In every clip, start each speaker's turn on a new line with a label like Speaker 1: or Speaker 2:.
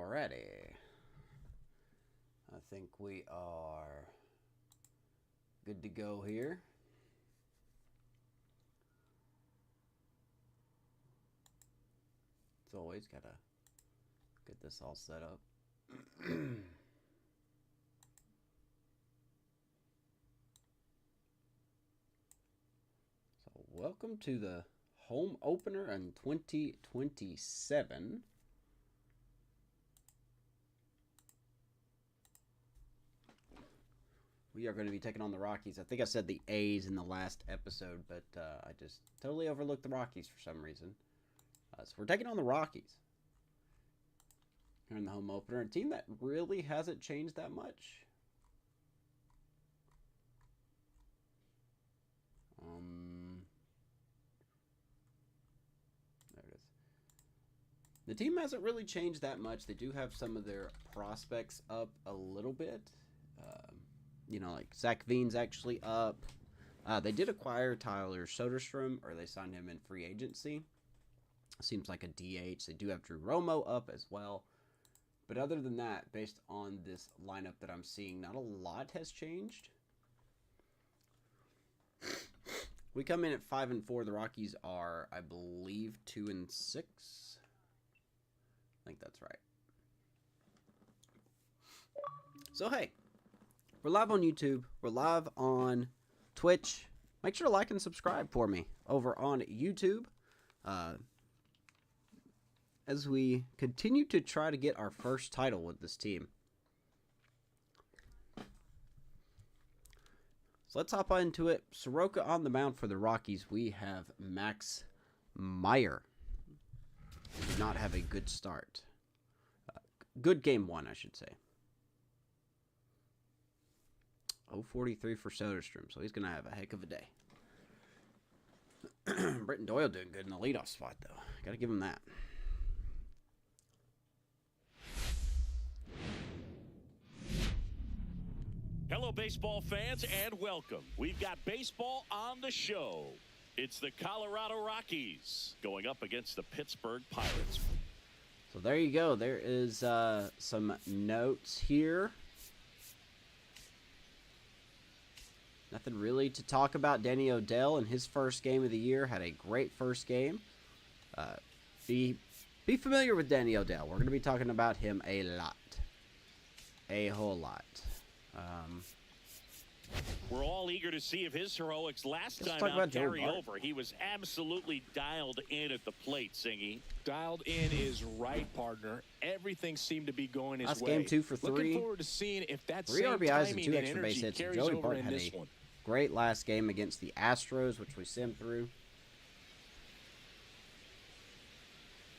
Speaker 1: Alrighty. I think we are good to go here. As always, gotta get this all set up. So, welcome to the home opener in 2027. We are going to be taking on the Rockies. I think I said the A's in the last episode, but I just totally overlooked the Rockies for some reason. So we're taking on the Rockies here in the home opener. A team that really hasn't changed that much. There it is. The team hasn't really changed that much. They do have some of their prospects up a little bit. You know, like Zach Veen's actually up. They did acquire Tyler Soderstrom, or they signed him in free agency. Seems like a DH. They do have Drew Romo up as well. But other than that, based on this lineup that I'm seeing, not a lot has changed. We come in at 5-4. The Rockies are, I believe, 2-6. I think that's right. So, hey. We're live on YouTube. We're live on Twitch. Make sure to like and subscribe for me over on YouTube. As we continue to try to get our first title with this team. So let's hop into it. Soroka on the mound for the Rockies. We have Max Meyer. He did not have a good start. Good game one, I should say. 0-43 for Soderstrom, so he's going to have a heck of a day. Britton Doyle doing good in the leadoff spot, though. Got to give him that.
Speaker 2: Hello, baseball fans, and welcome. We've got baseball on the show. It's the Colorado Rockies going up against the Pittsburgh Pirates.
Speaker 1: So there you go. There is some notes here. Nothing really to talk about. Danny Odell in his first game of the year had a great first game. Be familiar with Danny Odell. We're going to be talking about him a lot. A whole lot.
Speaker 2: We're all eager to see if his heroics last time out carry over. He was absolutely dialed in at the plate, Singy.
Speaker 3: Dialed in is right, partner. Everything seemed to be going his
Speaker 1: last
Speaker 3: way.
Speaker 1: Game 2 for 3.
Speaker 3: Looking forward to seeing if that
Speaker 1: 3
Speaker 3: same
Speaker 1: RBIs and 2
Speaker 3: timing
Speaker 1: extra base hits.
Speaker 3: carries
Speaker 1: Joey
Speaker 3: over
Speaker 1: Bart
Speaker 3: in
Speaker 1: had
Speaker 3: this
Speaker 1: a
Speaker 3: one.
Speaker 1: great last game against the Astros, which we simmed through.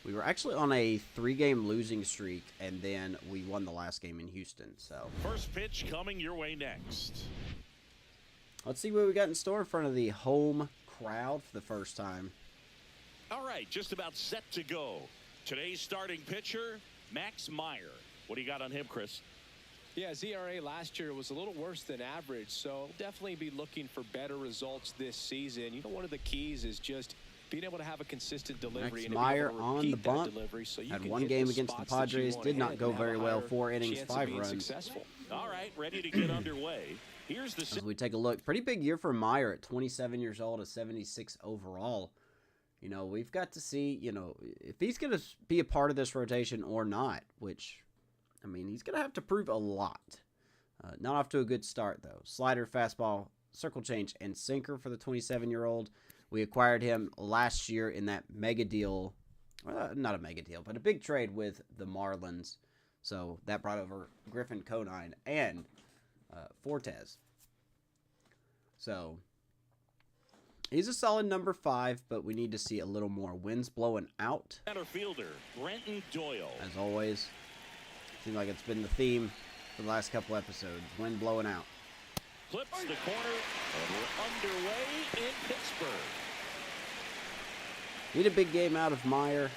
Speaker 1: We were actually on a 3-game losing streak, and then we won the last game in Houston. So
Speaker 2: first pitch coming your way next.
Speaker 1: Let's see what we got in store in front of the home crowd for the first time.
Speaker 2: All right, just about set to go. Today's starting pitcher, Max Meyer. What do you got on him, Chris?
Speaker 3: Yeah, his ERA last year was a little worse than average, so definitely be looking for better results this season. You know, one of the keys is just being able to have a consistent delivery.
Speaker 1: Max Meyer on the bump.
Speaker 3: So
Speaker 1: had one game against the Padres. Did not go very well. 4 innings, 5 runs.
Speaker 3: Successful.
Speaker 2: All right, ready to get underway. Here's the...
Speaker 1: As we take a look, pretty big year for Meyer at 27 years old, a 76 overall. You know, we've got to see, you know, if he's going to be a part of this rotation or not, which, I mean, he's going to have to prove a lot. Not off to a good start, though. Slider, fastball, circle change, and sinker for the 27-year-old. We acquired him last year in that mega deal. Not a mega deal, but a big trade with the Marlins. So that brought over Griffin Conine and Fortes. So he's a solid number 5, but we need to see a little more. Winds blowing out.
Speaker 2: Center fielder, Britton Doyle.
Speaker 1: As always, seems like it's been the theme for the last couple episodes. Wind blowing out.
Speaker 2: Clips the corner, and we're underway in Pittsburgh.
Speaker 1: Need a big game out of Meyer.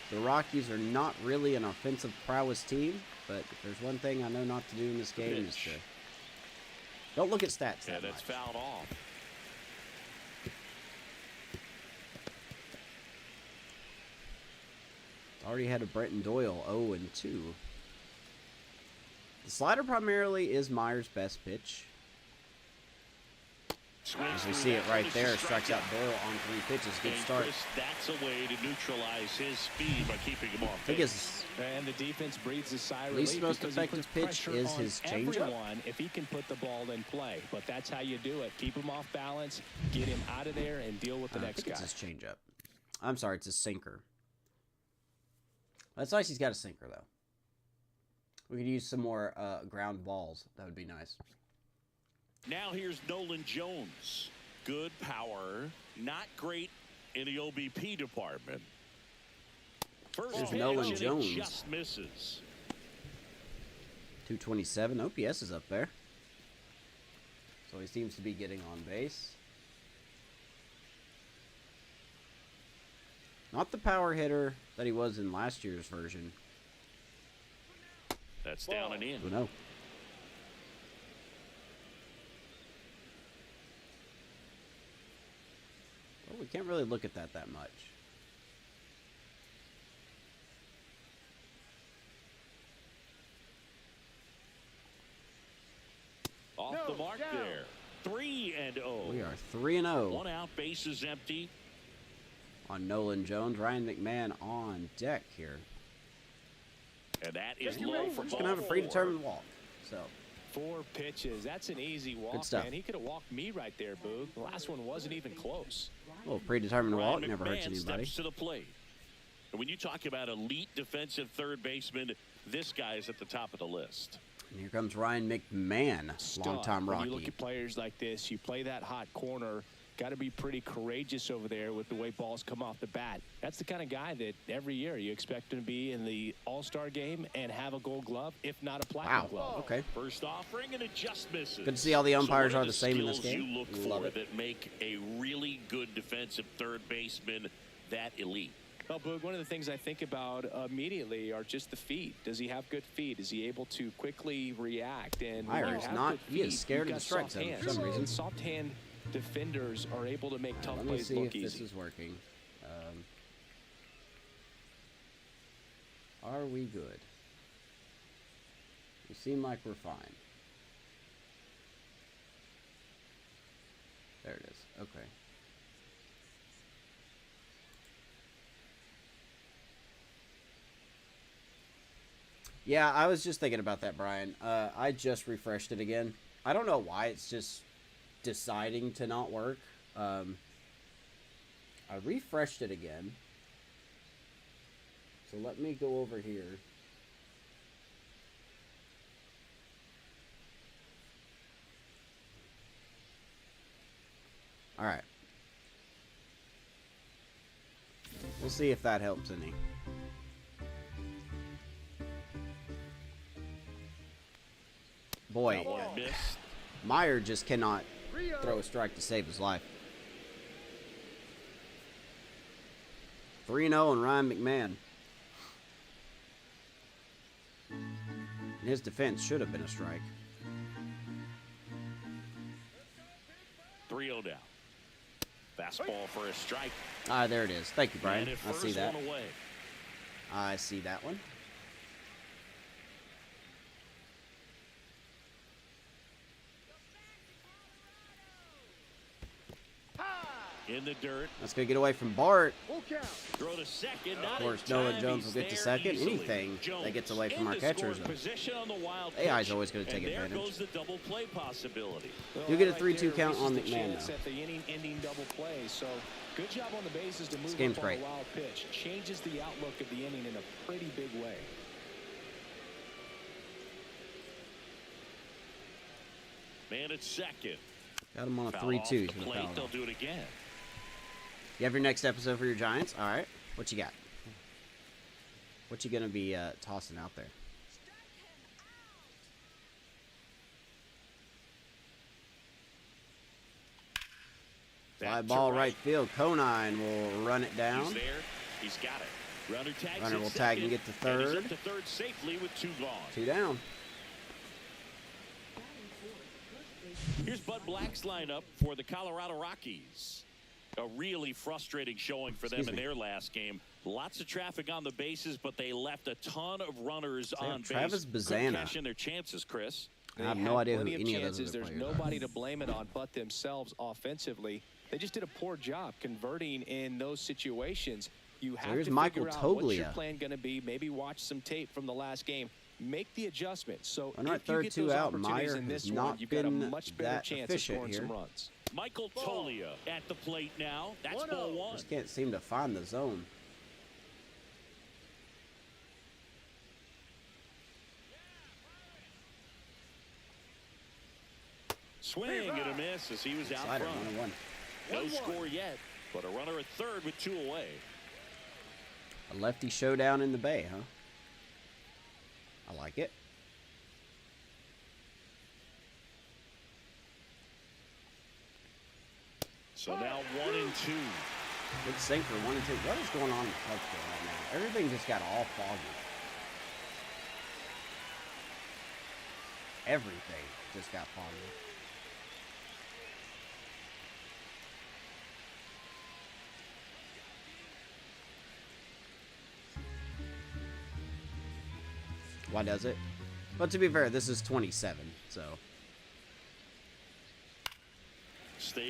Speaker 1: The Rockies are not really an offensive prowess team, but if there's one thing I know not to do in this game is to don't look at stats.
Speaker 2: And it's fouled off.
Speaker 1: Already had a Britton Doyle 0-2. The slider primarily is Meyer's best pitch. As we see it right there, strikes out Doyle on 3 pitches. Good start.
Speaker 2: That's a way to neutralize his speed by keeping him off base.
Speaker 3: And the defense breathes a sigh of
Speaker 1: Least
Speaker 3: relief
Speaker 1: most
Speaker 3: because he
Speaker 1: effective
Speaker 3: puts
Speaker 1: pitch
Speaker 3: pressure
Speaker 1: is
Speaker 3: on
Speaker 1: his changeup.
Speaker 3: everyone if he can put the ball in play. But that's how you do it. Keep him off balance, get him out of there, and deal with the next guy.
Speaker 1: I think it's his changeup. I'm sorry, it's his sinker. That's nice he's got a sinker, though. We could use some more ground balls. That would be nice.
Speaker 2: Now here's Nolan Jones. Good power, not great in the OBP department. First
Speaker 1: Here's
Speaker 2: pitch,
Speaker 1: Nolan
Speaker 2: and
Speaker 1: Jones.
Speaker 2: it just misses.
Speaker 1: 227. OPS is up there. So he seems to be getting on base. Not the power hitter that he was in last year's version.
Speaker 2: That's down and in.
Speaker 1: Oh, no. Well, we can't really look at that much.
Speaker 2: Off the mark there. 3-0.
Speaker 1: We are 3-0.
Speaker 2: 1 out, bases empty.
Speaker 1: On Nolan Jones. Ryan McMahon on deck here.
Speaker 2: And that is low for
Speaker 1: He's
Speaker 2: ball
Speaker 1: going to have a
Speaker 2: 4.
Speaker 1: predetermined walk. So
Speaker 3: 4 pitches. That's an easy walk,
Speaker 1: good stuff.
Speaker 3: man. He could have walked me right there, Boog. The last one wasn't even close.
Speaker 1: well, predetermined walk
Speaker 2: Ryan
Speaker 1: never hurts
Speaker 2: McMahon
Speaker 1: anybody.
Speaker 2: steps to the plate. And when you talk about elite defensive third baseman, this guy is at the top of the list.
Speaker 1: And here comes Ryan McMahon, longtime
Speaker 3: When
Speaker 1: Rocky.
Speaker 3: you look at players like this, you play that hot corner, got to be pretty courageous over there with the way balls come off the bat. That's the kind of guy that every year you expect him to be in the All-Star game and have a Gold Glove, if not a Platinum Glove.
Speaker 1: Okay.
Speaker 2: First offering, and it just misses.
Speaker 1: Good to see all the umpires
Speaker 2: so
Speaker 1: are the same in this
Speaker 2: skills
Speaker 1: game.
Speaker 2: You look
Speaker 1: Love
Speaker 2: for
Speaker 1: it.
Speaker 2: that make a really good defensive third baseman that elite.
Speaker 3: Well, Boog, one of the things I think about immediately are just the feet. Does he have good feet? Is he able to quickly react? And when
Speaker 1: Meyer
Speaker 3: you
Speaker 1: is
Speaker 3: have
Speaker 1: not.
Speaker 3: good
Speaker 1: He is
Speaker 3: feet,
Speaker 1: scared
Speaker 3: you've
Speaker 1: of the
Speaker 3: got
Speaker 1: strike
Speaker 3: soft
Speaker 1: zone for
Speaker 3: hands.
Speaker 1: some reason.
Speaker 3: And soft hand defenders are able to make tough
Speaker 1: Let me
Speaker 3: plays
Speaker 1: see
Speaker 3: look
Speaker 1: if this
Speaker 3: easy.
Speaker 1: is working. Are we good? We seem like we're fine. There it is. Okay. Yeah, I was just thinking about that, Brian. I just refreshed it again. I don't know why it's just deciding to not work. I refreshed it again. So let me go over here. All right. We'll see if that helps any. Boy,
Speaker 2: Missed.
Speaker 1: Meyer just cannot throw a strike to save his life. 3-0 and Ryan McMahon. And his defense should have been a strike.
Speaker 2: 3-0 down. Fastball for a strike.
Speaker 1: Ah, there it is. Thank you, Brian.
Speaker 2: And it
Speaker 1: I see
Speaker 2: first
Speaker 1: that.
Speaker 2: one away.
Speaker 1: I see that one.
Speaker 2: In the dirt.
Speaker 1: That's going to get away from Bart.
Speaker 2: Throw to second.
Speaker 1: Of course, Nolan Jones will get to second. Anything that gets away from our catchers. AI's always going to take advantage.
Speaker 2: There goes the double play possibility.
Speaker 1: You get a 3-2 count on McMahon, though.
Speaker 3: At the inning double play. So good job on the bases to move
Speaker 1: game's
Speaker 3: up on
Speaker 1: great.
Speaker 3: a wild pitch. Changes the outlook of the inning in a pretty big way.
Speaker 2: Man at second.
Speaker 1: Got him on a
Speaker 2: Foul off
Speaker 1: 3-2.
Speaker 2: the
Speaker 1: He's going to
Speaker 2: plate.
Speaker 1: foul
Speaker 2: They'll
Speaker 1: off.
Speaker 2: do it again.
Speaker 1: You have your next episode for your Giants? All right. What you got? What you going to be tossing out there? Fly ball right field. Conine will run it down.
Speaker 2: He's there. He's got it. Runner tags
Speaker 1: Runner
Speaker 2: at
Speaker 1: will tag and
Speaker 2: second,
Speaker 1: get to
Speaker 2: and he's
Speaker 1: third.
Speaker 2: up to third safely with 2 gone.
Speaker 1: 2 down.
Speaker 2: Here's Bud Black's lineup for the Colorado Rockies. A really frustrating showing for them
Speaker 1: Excuse
Speaker 2: in
Speaker 1: me.
Speaker 2: their last game. Lots of traffic on the bases, but they left a ton of runners on base.
Speaker 1: Travis
Speaker 2: Couldn't
Speaker 1: Bazana.
Speaker 2: cash in their chances, Chris.
Speaker 1: I have no idea who
Speaker 3: Plenty of
Speaker 1: any of those
Speaker 3: chances.
Speaker 1: other
Speaker 3: There's
Speaker 1: players are.
Speaker 3: nobody to blame it on but themselves offensively. They just did a poor job converting in those situations. You have
Speaker 1: here's
Speaker 3: to
Speaker 1: Michael
Speaker 3: figure out what's your
Speaker 1: Toglia.
Speaker 3: plan going to be. Maybe watch some tape from the last game. Make the adjustments. So
Speaker 1: Runner at
Speaker 3: if you
Speaker 1: third,
Speaker 3: get
Speaker 1: two
Speaker 3: those
Speaker 1: out.
Speaker 3: opportunities
Speaker 1: Meyer
Speaker 3: in this
Speaker 1: has
Speaker 3: one,
Speaker 1: not
Speaker 3: you've got a
Speaker 1: been
Speaker 3: much better
Speaker 1: that
Speaker 3: chance of
Speaker 1: efficient
Speaker 3: scoring
Speaker 1: here.
Speaker 3: some runs.
Speaker 2: Michael Toglia at the plate now. That's ball one.
Speaker 1: Just can't seem to find the zone.
Speaker 2: Swing and a miss as he was out
Speaker 1: Slider,
Speaker 2: front.
Speaker 1: 1-1.
Speaker 2: No score yet, but a runner at third with 2 away.
Speaker 1: A lefty showdown in the Bay, huh? I like it.
Speaker 2: So now 1 and 2.
Speaker 1: Good sinker, 1 and 2. What is going on in the club field right now? Everything just got all foggy. Everything just got foggy. Why does it? But to be fair, this is 27, so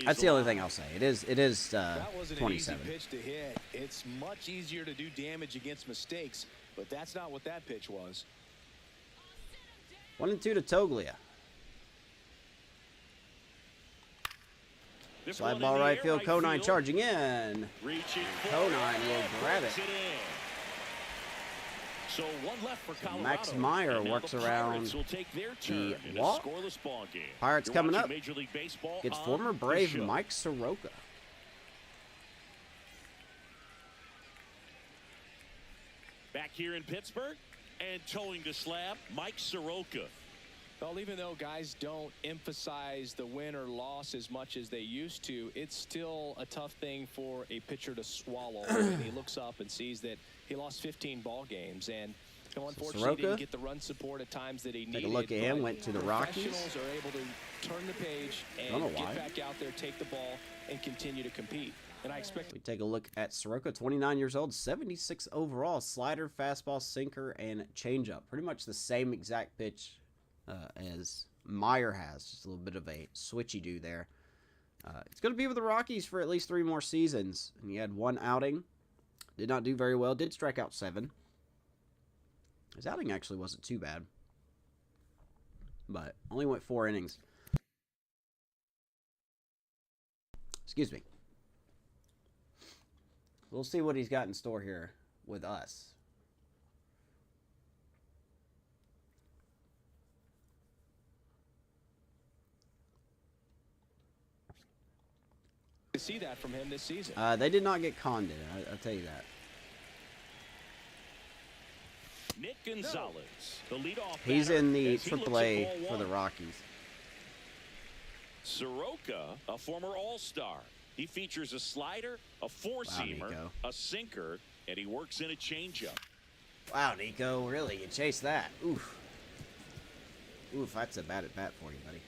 Speaker 1: that's the only thing I'll say. It is
Speaker 3: That wasn't
Speaker 1: 27.
Speaker 3: an easy pitch to hit. It's much easier to do damage against mistakes, but that's not what that pitch was.
Speaker 1: 1 and 2 to Toglia.
Speaker 2: This
Speaker 1: Slide
Speaker 2: one
Speaker 1: ball
Speaker 2: in the
Speaker 1: right
Speaker 2: air,
Speaker 1: field. Conine charging in.
Speaker 2: Reaching
Speaker 1: Conine will grab it.
Speaker 2: in. So one left for Colorado.
Speaker 1: Max Meyer
Speaker 2: And now
Speaker 1: works
Speaker 2: the
Speaker 1: around
Speaker 2: Pirates will take their turn
Speaker 1: the
Speaker 2: in a
Speaker 1: walk.
Speaker 2: scoreless ball game.
Speaker 1: Pirates
Speaker 2: You're
Speaker 1: coming
Speaker 2: watching
Speaker 1: up.
Speaker 2: Major League Baseball
Speaker 1: It's
Speaker 2: on
Speaker 1: former
Speaker 2: the
Speaker 1: Brave
Speaker 2: show.
Speaker 1: Mike Soroka.
Speaker 2: Back here in Pittsburgh and towing the slab, Mike Soroka.
Speaker 3: Well, even though guys don't emphasize the win or loss as much as they used to, it's still a tough thing for a pitcher to swallow when he looks up and sees that he lost 15 ball games. And unfortunately,
Speaker 1: Soroka,
Speaker 3: he didn't get the run support at times that he needed.
Speaker 1: take a look at him, went to the Rockies.
Speaker 3: Professionals are able to turn the page
Speaker 1: Don't know
Speaker 3: and
Speaker 1: why.
Speaker 3: get back out there, take the ball, and continue to compete. And I expect
Speaker 1: We take a look at Soroka, 29 years old, 76 overall, slider, fastball, sinker, and changeup. Pretty much the same exact pitch as Meyer has. Just a little bit of a switchy-do there. It's going to be with the Rockies for at least 3 more seasons. And he had 1 outing. Did not do very well. Did strike out 7. His outing actually wasn't too bad. But only went 4 innings. Excuse me. We'll see what he's got in store here with us.
Speaker 3: to see that from him this season.
Speaker 1: They did not get conned in, I'll tell you that.
Speaker 2: Nick Gonzalez, the leadoff
Speaker 1: He's
Speaker 2: batter,
Speaker 1: in the
Speaker 2: as he looks at
Speaker 1: AAA
Speaker 2: ball
Speaker 1: for the
Speaker 2: one.
Speaker 1: Rockies.
Speaker 2: Soroka, a former All-Star. He features a slider, a four-seamer,
Speaker 1: Nico.
Speaker 2: a sinker, and he works in a changeup.
Speaker 1: Wow, Nico, really? You chased that. Oof. Oof, that's a bad at bat for you, buddy.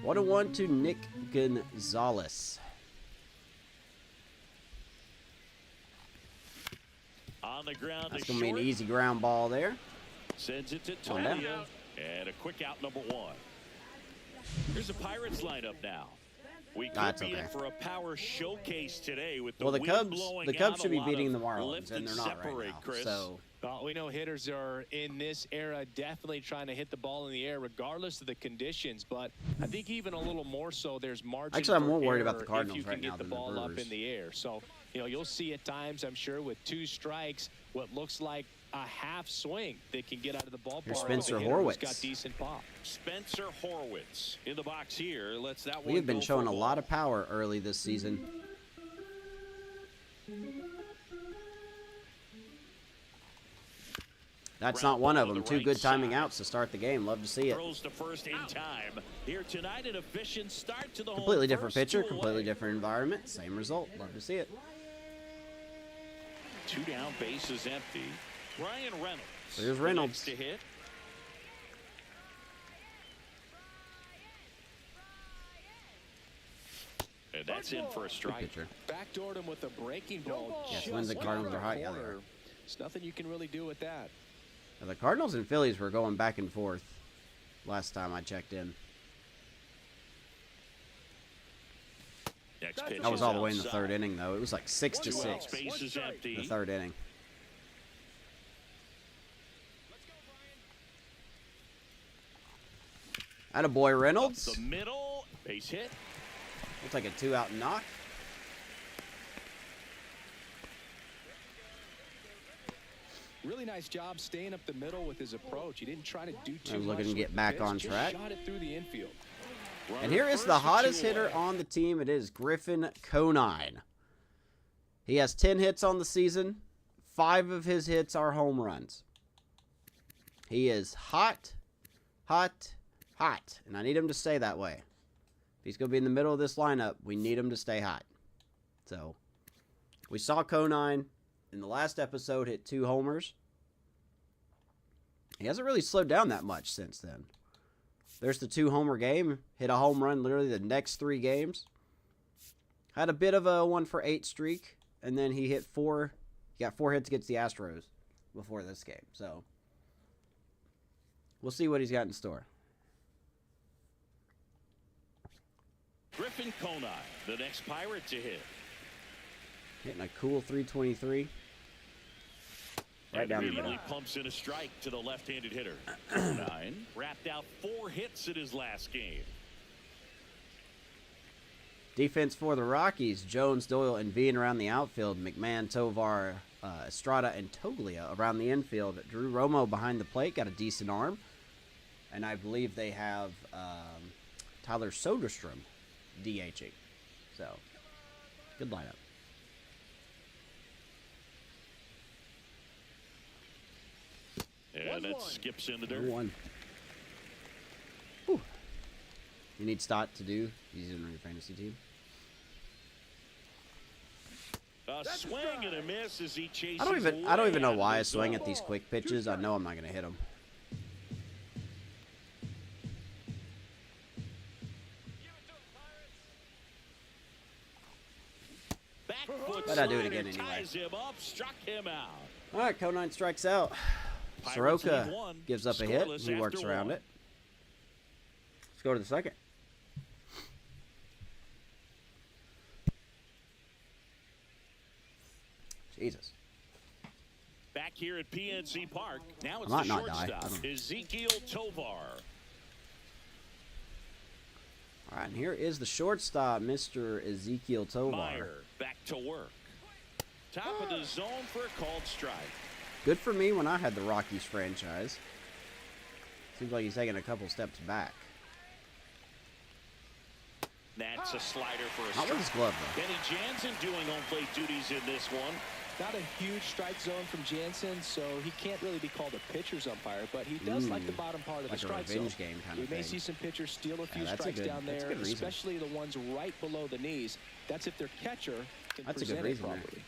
Speaker 1: What a 1 to Nick Gonzalez.
Speaker 2: On the ground
Speaker 1: That's
Speaker 2: to
Speaker 1: going to be an
Speaker 2: short.
Speaker 1: easy ground ball there.
Speaker 2: Sends it to
Speaker 1: On down.
Speaker 2: Toglia. And a quick out number 1. Here's the Pirates lineup now. We could
Speaker 1: That's
Speaker 2: be in
Speaker 1: okay.
Speaker 2: for a power showcase today with the
Speaker 1: Well, the
Speaker 2: wind
Speaker 1: Cubs
Speaker 2: blowing
Speaker 1: should be
Speaker 2: out, a lot
Speaker 1: beating
Speaker 2: of
Speaker 1: the Marlins,
Speaker 2: lift
Speaker 1: and they're not right
Speaker 2: separate,
Speaker 1: now.
Speaker 2: Chris.
Speaker 1: So
Speaker 3: Well, we know hitters are in this era definitely trying to hit the ball in the air regardless of the conditions, but I think even a little more so there's margin
Speaker 1: Actually, I'm
Speaker 3: for
Speaker 1: more worried about
Speaker 3: error
Speaker 1: the Cardinals
Speaker 3: if you
Speaker 1: right
Speaker 3: can
Speaker 1: now
Speaker 3: get the
Speaker 1: than the
Speaker 3: ball up
Speaker 1: Brewers.
Speaker 3: in the air. So, you know, you'll see at times, I'm sure, with 2 strikes, what looks like a half swing that can get out of the ballpark.
Speaker 1: Here's
Speaker 3: with
Speaker 1: Spencer
Speaker 3: a hitter who's
Speaker 1: Horwitz.
Speaker 3: got decent pop.
Speaker 2: Spencer Horwitz in the box here. Let's that
Speaker 1: we
Speaker 2: one
Speaker 1: have been
Speaker 2: go for
Speaker 1: showing a
Speaker 2: ball.
Speaker 1: lot of power early this season. That's not one of them. 2 good timing outs to start the game. Love to see it.
Speaker 2: Throws to first in time. Here tonight, an efficient start to the
Speaker 1: Completely
Speaker 2: home
Speaker 1: different
Speaker 2: first,
Speaker 1: pitcher,
Speaker 2: 2
Speaker 1: completely
Speaker 2: away.
Speaker 1: different environment. Same result. Love to see it.
Speaker 2: 2 down, bases empty. Ryan Reynolds.
Speaker 1: There's
Speaker 2: the
Speaker 1: Reynolds.
Speaker 2: next to hit. And That's in for a
Speaker 1: Good
Speaker 2: strike.
Speaker 1: pitcher.
Speaker 3: Backdoored him with a breaking ball.
Speaker 1: Yes,
Speaker 3: just
Speaker 1: when's the Cardinals are hot? Yeah, they
Speaker 3: corner.
Speaker 1: are.
Speaker 3: There's nothing you can really do with that.
Speaker 1: Now, the Cardinals and Phillies were going back and forth last time I checked in.
Speaker 2: Next pitch
Speaker 1: That was
Speaker 2: is
Speaker 1: all the way in the
Speaker 2: outside.
Speaker 1: third inning, though. It was like 6-6.
Speaker 2: Base is empty.
Speaker 1: The third inning. Attaboy Reynolds.
Speaker 2: The middle, base hit.
Speaker 1: Looks like a 2-out knock.
Speaker 3: Really nice job staying up the middle with his approach. He didn't try to do too
Speaker 1: I'm
Speaker 3: much.
Speaker 1: looking to get
Speaker 3: with the
Speaker 1: back
Speaker 3: pitch,
Speaker 1: on
Speaker 3: just
Speaker 1: track.
Speaker 3: Shot it through the infield.
Speaker 1: And here is the hottest hitter on the team. It is Griffin Conine. He has 10 hits on the season. 5 of his hits are home runs. He is hot, hot, hot. And I need him to stay that way. If he's going to be in the middle of this lineup, we need him to stay hot. So, we saw Conine in the last episode hit 2 homers. He hasn't really slowed down that much since then. There's the 2-homer game. Hit a home run literally the next 3 games. Had a bit of a 1-for-8 streak. And then he hit 4. He got 4 hits against the Astros before this game. So, we'll see what he's got in store.
Speaker 2: Griffin Conine, the next Pirate to hit.
Speaker 1: Hitting a cool 323. Right
Speaker 2: And
Speaker 1: down the
Speaker 2: immediately
Speaker 1: middle.
Speaker 2: pumps in a strike to the left-handed hitter. Conine wrapped out 4 hits in his last game.
Speaker 1: Defense for the Rockies. Jones, Doyle, and Bean around the outfield. McMahon, Tovar, Estrada, and Toglia around the infield. Drew Romo behind the plate. Got a decent arm. And I believe they have Tyler Soderstrom DHing. So, good lineup.
Speaker 2: And it skips in the dirt.
Speaker 1: 1. Whew. You need Stott to do. He's in your fantasy team.
Speaker 2: A swing and a miss as he chases.
Speaker 1: I don't even
Speaker 2: way
Speaker 1: know
Speaker 2: out
Speaker 1: why I
Speaker 2: of the
Speaker 1: swing
Speaker 2: zone.
Speaker 1: at these quick pitches. I know I'm not going to hit them.
Speaker 2: Back foot
Speaker 1: But I do it
Speaker 2: slider
Speaker 1: again anyway.
Speaker 2: ties him up, struck him out.
Speaker 1: All right, Conine strikes out.
Speaker 2: Pirates lead
Speaker 1: Soroka
Speaker 2: one,
Speaker 1: gives up a hit.
Speaker 2: scoreless
Speaker 1: He works
Speaker 2: after
Speaker 1: around
Speaker 2: 1.
Speaker 1: it. Let's go to the second. Jesus.
Speaker 2: Back here at PNC Park, now it's
Speaker 1: I
Speaker 2: the
Speaker 1: might not die. I
Speaker 2: shortstop,
Speaker 1: don't-
Speaker 2: Ezekiel Tovar.
Speaker 1: All right, and here is the shortstop, Mr. Ezekiel Tovar.
Speaker 2: Meyer back to work. Top of the zone for a called strike.
Speaker 1: Good for me when I had the Rockies franchise. Seems like he's taking a couple steps back.
Speaker 2: That's a slider for a
Speaker 1: Not
Speaker 2: strike.
Speaker 1: with his glove, though.
Speaker 2: Benny Jansen doing home plate duties in this one.
Speaker 3: Not a huge strike zone from Jansen, so he can't really be called a pitcher's umpire, but he does like the bottom part of
Speaker 1: Like
Speaker 3: the
Speaker 1: a
Speaker 3: strike zone.
Speaker 1: revenge game kind
Speaker 3: We
Speaker 1: of
Speaker 3: may
Speaker 1: thing.
Speaker 3: see some pitchers steal a few
Speaker 1: that's a
Speaker 3: strikes
Speaker 1: good-
Speaker 3: down
Speaker 1: that's a
Speaker 3: there,
Speaker 1: good reason.
Speaker 3: especially the ones right below the knees. That's if their catcher can
Speaker 1: That's a good
Speaker 3: present it
Speaker 1: reason there.
Speaker 3: properly.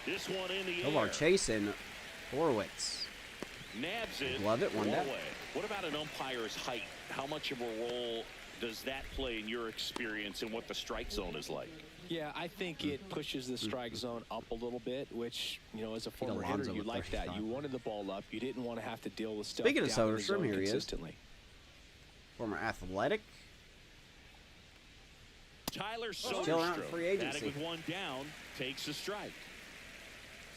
Speaker 2: This one in the
Speaker 1: Tovar
Speaker 2: air.
Speaker 1: chasing Horowitz.
Speaker 2: Nabs it.
Speaker 1: Glove it, one down.
Speaker 2: away. What about an umpire's height? How much of a role does that play in your experience and what the strike zone is like?
Speaker 3: Yeah, I think it pushes the strike zone up a little bit, which, you know, as a former hitter,
Speaker 1: Alonso
Speaker 3: you
Speaker 1: with
Speaker 3: like that.
Speaker 1: 35.
Speaker 3: You wanted the ball up. You didn't want to have to deal with stuff
Speaker 1: Speaking of
Speaker 3: down in the
Speaker 1: Soderstrom,
Speaker 3: zone
Speaker 1: here he is.
Speaker 3: consistently.
Speaker 1: Former Athletic.
Speaker 2: Tyler
Speaker 1: Still around
Speaker 2: Soderstrom,
Speaker 1: free agency.
Speaker 2: batting with one down, takes a strike.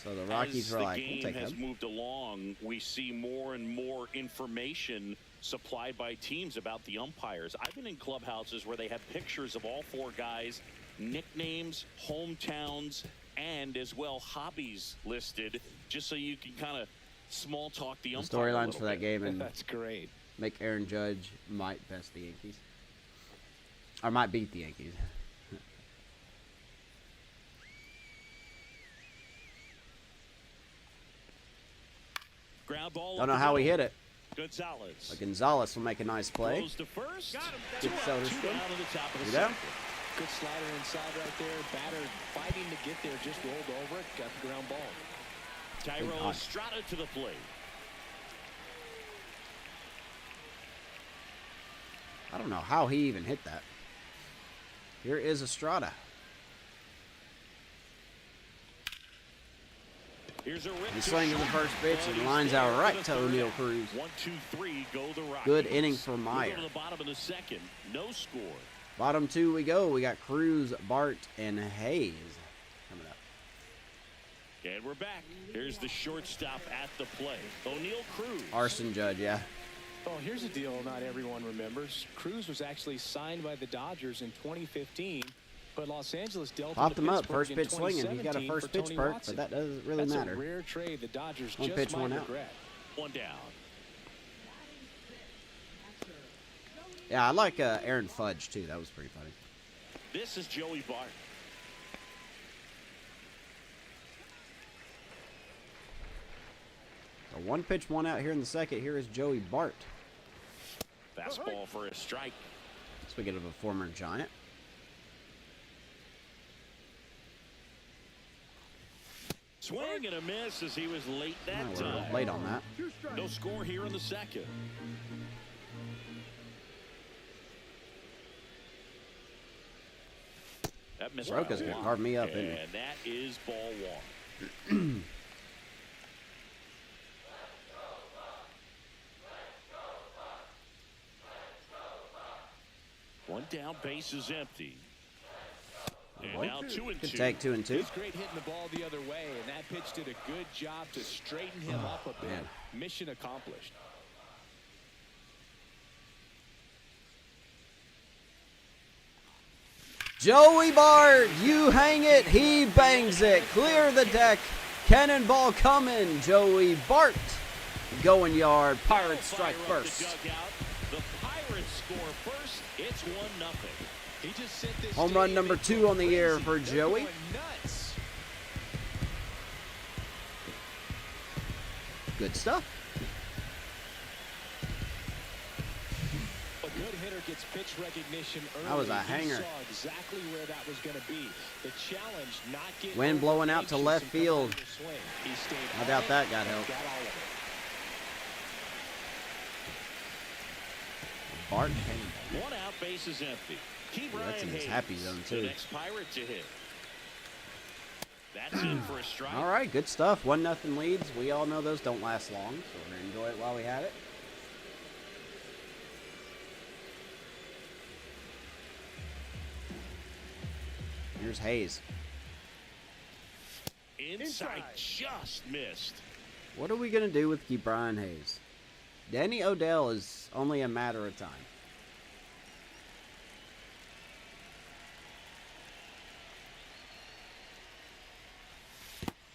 Speaker 1: So the Rockies
Speaker 2: As
Speaker 1: were
Speaker 2: the
Speaker 1: like, we'll
Speaker 2: game
Speaker 1: take
Speaker 2: has
Speaker 1: him.
Speaker 2: moved along, we see more and more information supplied by teams about the umpires. I've been in clubhouses where they have pictures of all 4 guys, nicknames, hometowns, and as well hobbies listed, just so you can kind of small talk the
Speaker 1: The
Speaker 2: umpire. a
Speaker 1: storylines
Speaker 2: little
Speaker 1: for that
Speaker 2: bit.
Speaker 1: game and
Speaker 3: That's great.
Speaker 1: make Aaron Judge might best the Yankees. Or might beat the Yankees.
Speaker 2: Ground ball.
Speaker 1: Don't know how he hit it.
Speaker 2: Gonzalez.
Speaker 1: But Gonzalez will make a nice play.
Speaker 2: Goes to first. Got him.
Speaker 1: Good
Speaker 2: Two
Speaker 1: Soderstrom.
Speaker 2: down to the top of the
Speaker 1: Two down.
Speaker 2: second.
Speaker 3: Good slider inside right there. Batter fighting to get there, just rolled over it, got the ground ball.
Speaker 2: Tyrell Estrada to the plate.
Speaker 1: I don't know how he even hit that. Here is Estrada.
Speaker 2: Here's a
Speaker 1: He swings at the first pitch and lines out right to O'Neal Cruz.
Speaker 2: 1, 2, 3, go the Rockies.
Speaker 1: Good inning for
Speaker 2: We
Speaker 1: Meyer.
Speaker 2: go to the bottom of the second. No score.
Speaker 1: Bottom two we go. We got Cruz, Bart, and Hayes coming up.
Speaker 2: And we're back. Here's the shortstop at the plate. O'Neal Cruz.
Speaker 1: Arson Judge, yeah.
Speaker 3: Oh, here's a deal not everyone remembers. Cruz was actually signed by the Dodgers in 2015, but Los Angeles dealt
Speaker 1: Popped
Speaker 3: him
Speaker 1: him
Speaker 3: to
Speaker 1: up, first
Speaker 3: Pittsburgh
Speaker 1: pitch
Speaker 3: in
Speaker 1: swinging. He got a
Speaker 3: 2017
Speaker 1: first
Speaker 3: for
Speaker 1: pitch
Speaker 3: Tony
Speaker 1: perk,
Speaker 3: Watson.
Speaker 1: but that doesn't really
Speaker 3: That's
Speaker 1: matter.
Speaker 3: a rare trade the Dodgers
Speaker 1: One
Speaker 3: just
Speaker 1: pitch,
Speaker 3: might
Speaker 1: one out.
Speaker 3: regret.
Speaker 2: One down.
Speaker 1: Yeah, I like Aaron Fudge, too. That was pretty funny.
Speaker 2: This is Joey Bart.
Speaker 1: So one pitch, one out here in the second. Here is Joey Bart.
Speaker 2: Fastball for a strike.
Speaker 1: Speaking of a former Giant.
Speaker 2: Swing and a miss as he was late that
Speaker 1: Oh, we're
Speaker 2: time.
Speaker 1: late on that.
Speaker 2: No score here in the second. That missed
Speaker 1: Soroka's
Speaker 2: by a
Speaker 1: gonna
Speaker 2: lot.
Speaker 1: carve me up, isn't he?
Speaker 2: And that is ball one. One down, base is empty. And
Speaker 1: Boy.
Speaker 2: now 2 and 2.
Speaker 1: Could take 2 and 2.
Speaker 3: He's great hitting the ball the other way, and that pitch did a good job to straighten him up a bit.
Speaker 1: man.
Speaker 3: Mission accomplished.
Speaker 1: Joey Bart, you hang it, he bangs it. Clear the deck. Cannonball coming. Joey Bart going yard. Pirates strike
Speaker 2: Fire up the
Speaker 1: first.
Speaker 2: dugout. The Pirates score first. It's 1-0.
Speaker 3: He just sent this
Speaker 1: Home run
Speaker 3: stadium
Speaker 1: number
Speaker 3: into
Speaker 1: 2 on the year
Speaker 3: frenzy.
Speaker 1: for
Speaker 3: They're
Speaker 1: Joey.
Speaker 3: going nuts.
Speaker 1: Good stuff.
Speaker 3: A good hitter gets pitch recognition early.
Speaker 1: That was a
Speaker 3: He
Speaker 1: hanger.
Speaker 3: saw exactly where that was going to be. The challenge, not getting
Speaker 1: Wind blowing out to
Speaker 3: anxious
Speaker 1: left
Speaker 3: and coming
Speaker 1: field.
Speaker 3: under swing. He stayed
Speaker 1: I
Speaker 3: on
Speaker 1: doubt
Speaker 3: it
Speaker 1: that got
Speaker 3: and
Speaker 1: help.
Speaker 3: got all of it.
Speaker 1: Bart Hayes.
Speaker 2: 1 out, base is empty. Key
Speaker 1: Yeah, that's in
Speaker 2: Brian
Speaker 1: his
Speaker 2: Hayes,
Speaker 1: happy zone,
Speaker 2: the
Speaker 1: too.
Speaker 2: next Pirate to hit. That's in for a strike.
Speaker 1: All right, good stuff. 1-0 leads. We all know those don't last long, so we're going to enjoy it while we have it. Here's Hayes.
Speaker 2: Inside just missed.
Speaker 1: What are we going to do with Brian Hayes? Danny Odell is only a matter of time.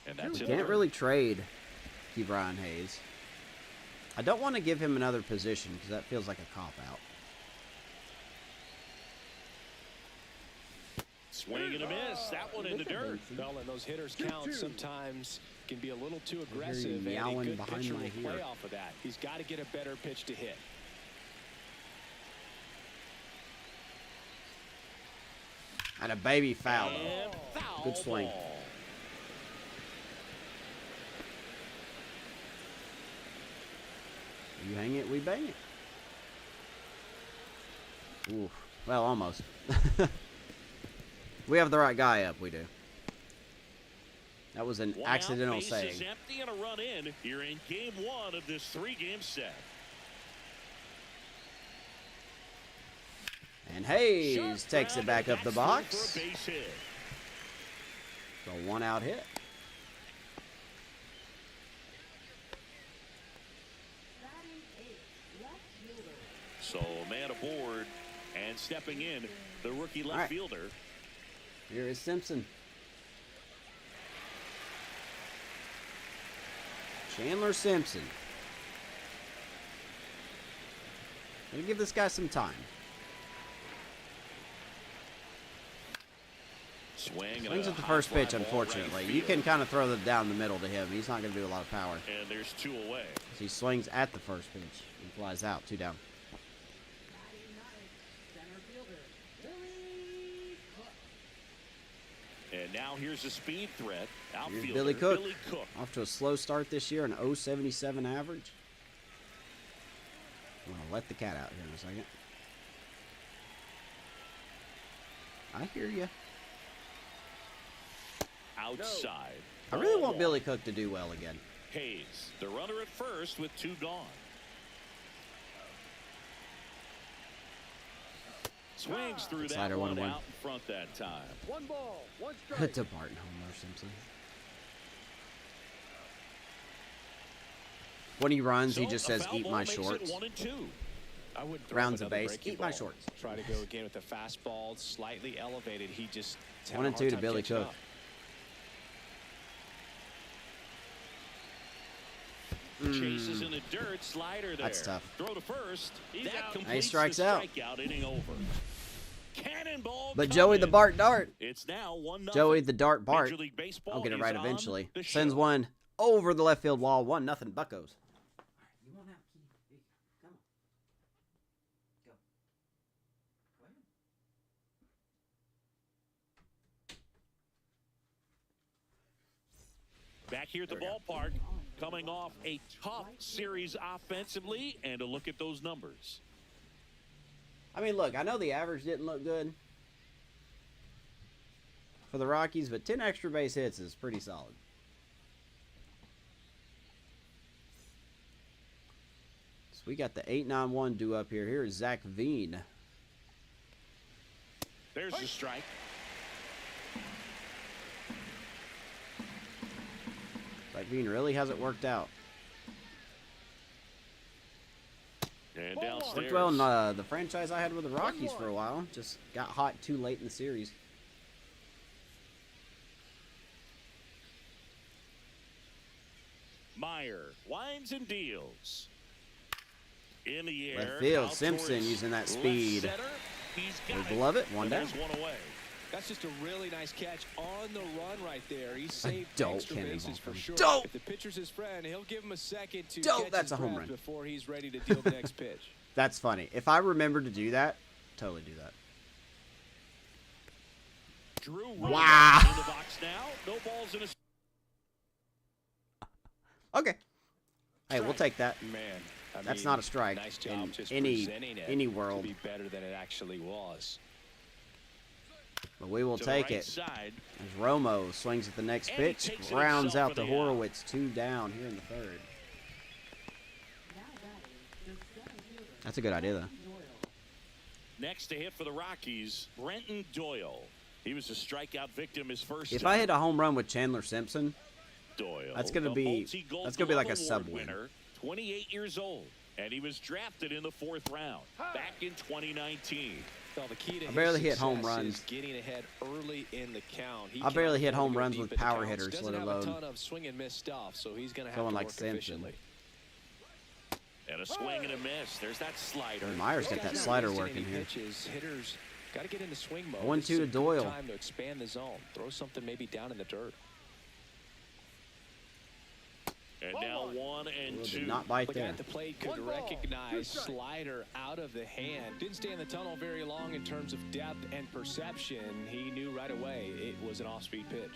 Speaker 2: And that's
Speaker 1: We
Speaker 2: it.
Speaker 1: can't really trade Brian Hayes. I don't want to give him another position because that feels like a cop-out.
Speaker 2: Swing and a miss. That one in the dirt.
Speaker 3: Well, and those hitters count sometimes can be a little too
Speaker 1: you
Speaker 3: aggressive, and a
Speaker 1: meowing
Speaker 3: good
Speaker 1: behind
Speaker 3: pitcher
Speaker 1: my
Speaker 3: will play
Speaker 1: ear.
Speaker 3: off of that. He's got to get a better pitch to hit.
Speaker 1: And a baby foul, though.
Speaker 2: And foul
Speaker 1: Good swing.
Speaker 2: ball.
Speaker 1: You hang it, we bang it. Oof. Well, almost. We have the right guy up, we do. That was an
Speaker 2: 1 out,
Speaker 1: accidental
Speaker 2: base
Speaker 1: saying.
Speaker 2: is empty and a run in here in game 1 of this 3-game set.
Speaker 1: And Hayes
Speaker 2: Sharp
Speaker 1: takes it
Speaker 2: ground,
Speaker 1: back
Speaker 2: and
Speaker 1: up the
Speaker 2: that's
Speaker 1: box.
Speaker 2: through for a base hit.
Speaker 1: So 1 out hit.
Speaker 2: So man aboard and stepping in, the rookie left
Speaker 1: right.
Speaker 2: fielder.
Speaker 1: Here is Simpson. Chandler Simpson. Gonna give this guy some time.
Speaker 2: Swing
Speaker 1: Swings
Speaker 2: and
Speaker 1: at the
Speaker 2: a
Speaker 1: first
Speaker 2: high fly
Speaker 1: pitch,
Speaker 2: ball
Speaker 1: unfortunately.
Speaker 2: right
Speaker 1: You can
Speaker 2: field.
Speaker 1: kind of throw it down the middle to him. He's not going to do a lot of power.
Speaker 2: And there's 2 away.
Speaker 1: He swings at the first pitch and flies out, 2 down.
Speaker 2: And now here's a speed threat. Outfielder
Speaker 1: Here's Billy Cook.
Speaker 2: Billy Cook.
Speaker 1: Off to a slow start this year, an 0.77 average. I'm going to let the cat out here in a second. I hear you.
Speaker 2: Outside.
Speaker 1: I really want Billy Cook to do well again.
Speaker 2: Hayes, the runner at first with 2 gone. Swings through that
Speaker 1: Slider,
Speaker 2: one
Speaker 1: 1-1.
Speaker 2: out in front that time.
Speaker 4: 1 ball, 1 strike.
Speaker 1: Hit to Barton homer, Simpson. When he runs, he just says, "Eat my shorts."
Speaker 2: 1-2.
Speaker 3: I would
Speaker 1: Rounds the base. Eat my shorts.
Speaker 3: Try to go again with the fastball, slightly elevated. He just
Speaker 1: 1-2 to Billy Cook.
Speaker 2: Chases in the dirt, slider there.
Speaker 1: That's tough.
Speaker 2: Throw to first. That completes
Speaker 1: He strikes
Speaker 2: the
Speaker 1: out.
Speaker 2: strikeout inning over. Cannonball.
Speaker 1: But Joey the
Speaker 2: coming.
Speaker 1: Bart Dart.
Speaker 2: It's now 1-0.
Speaker 1: Joey the Dart Bart.
Speaker 2: Major League Baseball
Speaker 1: I'll get it
Speaker 2: is
Speaker 1: right
Speaker 2: on
Speaker 1: eventually.
Speaker 2: the
Speaker 1: Sends
Speaker 2: show.
Speaker 1: one over the left field wall. 1-0 Buccos.
Speaker 2: Back here at the ballpark, coming off a tough series offensively, and a look at those numbers.
Speaker 1: I mean, look, I know the average didn't look good for the Rockies, but 10 extra base hits is pretty solid. So we got the 8-9-1 due up here. Here is Zach Veen.
Speaker 2: There's the strike.
Speaker 1: Zach Veen really hasn't worked out.
Speaker 2: And downstairs.
Speaker 1: Worked well in the franchise I had with the Rockies for a while. Just got hot too late in the series.
Speaker 2: Meyer winds and deals. In the air.
Speaker 1: Left field,
Speaker 2: out
Speaker 1: Simpson
Speaker 2: towards
Speaker 1: using that
Speaker 2: left
Speaker 1: speed.
Speaker 2: center. He's got
Speaker 1: We
Speaker 2: it.
Speaker 1: love it. One
Speaker 2: And
Speaker 1: down.
Speaker 2: there's one away.
Speaker 3: That's just a really nice catch on the run right there. He saved
Speaker 1: dope
Speaker 3: extra
Speaker 1: cannonball
Speaker 3: bases for
Speaker 1: from
Speaker 3: sure.
Speaker 1: dope.
Speaker 3: If the pitcher's his friend, he'll give him a second to
Speaker 1: Dope.
Speaker 3: catch
Speaker 1: That's
Speaker 3: his
Speaker 1: a home
Speaker 3: breath
Speaker 1: run.
Speaker 3: before he's ready to deal the next pitch.
Speaker 1: That's funny. If I remember to do that, totally do that.
Speaker 2: Drew
Speaker 1: Wow.
Speaker 2: in the box now. No balls in his.
Speaker 1: Okay. Hey, we'll take that.
Speaker 3: Man, I
Speaker 1: That's
Speaker 3: mean,
Speaker 1: not a strike
Speaker 3: Nice job
Speaker 1: in
Speaker 3: just
Speaker 1: any
Speaker 3: presenting it
Speaker 1: world.
Speaker 3: to be better than it actually was.
Speaker 1: But we will
Speaker 2: To the
Speaker 1: take
Speaker 2: right
Speaker 1: it.
Speaker 2: side.
Speaker 1: As Romo swings at the next
Speaker 2: And he
Speaker 1: pitch,
Speaker 2: takes it
Speaker 1: grounds
Speaker 2: himself
Speaker 1: out to
Speaker 2: for the out.
Speaker 1: Horowitz, 2 down here in the third. That's a good idea, though.
Speaker 2: Next to hit for the Rockies, Brenton Doyle. He was a strikeout victim his first
Speaker 1: If
Speaker 2: time.
Speaker 1: I hit a home run with Chandler Simpson,
Speaker 2: Doyle,
Speaker 1: that's gonna
Speaker 2: the
Speaker 1: be-
Speaker 2: multi-gold
Speaker 1: that's gonna be like a
Speaker 2: glove
Speaker 1: sub
Speaker 2: award
Speaker 1: win.
Speaker 2: winner, 28 years old, and he was drafted in the 4th round back in 2019.
Speaker 3: Well, the key to
Speaker 1: I barely
Speaker 3: his
Speaker 1: hit home
Speaker 3: success
Speaker 1: runs.
Speaker 3: is getting ahead early in the count. He
Speaker 1: I barely
Speaker 3: can't
Speaker 1: hit
Speaker 3: afford to
Speaker 1: home
Speaker 3: go
Speaker 1: runs
Speaker 3: deep
Speaker 1: with
Speaker 3: in the
Speaker 1: power
Speaker 3: counts.
Speaker 1: hitters,
Speaker 3: Doesn't
Speaker 1: let
Speaker 3: have
Speaker 1: alone
Speaker 3: a ton of swing and miss stuff, so he's going to have
Speaker 1: someone
Speaker 3: to
Speaker 1: like
Speaker 3: work
Speaker 1: Simpson.
Speaker 3: efficiently.
Speaker 2: And a swing and a miss. There's that slider.
Speaker 1: Myers got
Speaker 3: These
Speaker 1: that
Speaker 3: guys
Speaker 1: slider
Speaker 3: aren't wasting
Speaker 1: working
Speaker 3: any
Speaker 1: here.
Speaker 3: pitches. Hitters got to get into swing mode.
Speaker 1: 1-2
Speaker 3: This is
Speaker 1: to
Speaker 3: a good
Speaker 1: Doyle.
Speaker 3: Time to expand the zone. Throw something maybe down in the dirt.
Speaker 2: And now 1-2.
Speaker 1: Did not bite
Speaker 3: The guy
Speaker 1: there.
Speaker 3: at the plate could recognize slider out of the hand. Didn't stay in the tunnel very long in terms of depth and perception. He knew right away it was an off-speed pitch.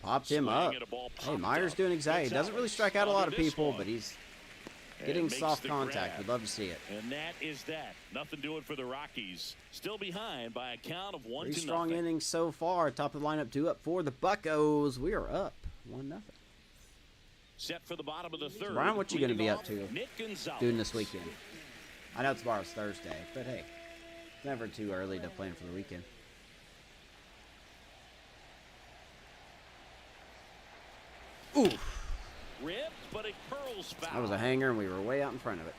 Speaker 1: Popped him
Speaker 2: Swing
Speaker 1: up.
Speaker 2: and a ball
Speaker 1: Hey,
Speaker 2: popped
Speaker 1: Myers
Speaker 2: up.
Speaker 1: doing exactly. He
Speaker 2: Gets
Speaker 1: doesn't really
Speaker 2: out
Speaker 1: strike out a lot of
Speaker 2: under this
Speaker 1: people,
Speaker 2: one.
Speaker 1: but he's
Speaker 2: And
Speaker 1: getting
Speaker 2: makes
Speaker 1: soft
Speaker 2: the
Speaker 1: contact.
Speaker 2: grab.
Speaker 1: We'd love to see it.
Speaker 2: And that is that. Nothing doing for the Rockies. Still behind by a count of 1-0.
Speaker 1: Pretty strong innings so far. Top of the lineup, 2 up for the Buccos. We are up 1-0.
Speaker 2: Set for the bottom of the 3rd.
Speaker 1: Brian, what you gonna be
Speaker 2: Leading
Speaker 1: up
Speaker 2: off,
Speaker 1: to
Speaker 2: Nick Gonzalez.
Speaker 1: doing this weekend? I know tomorrow's Thursday, but hey, it's never too early to plan for the weekend. Ooh,
Speaker 2: Ripped, but it curls foul.
Speaker 1: that was a hanger, and we were way out in front of it.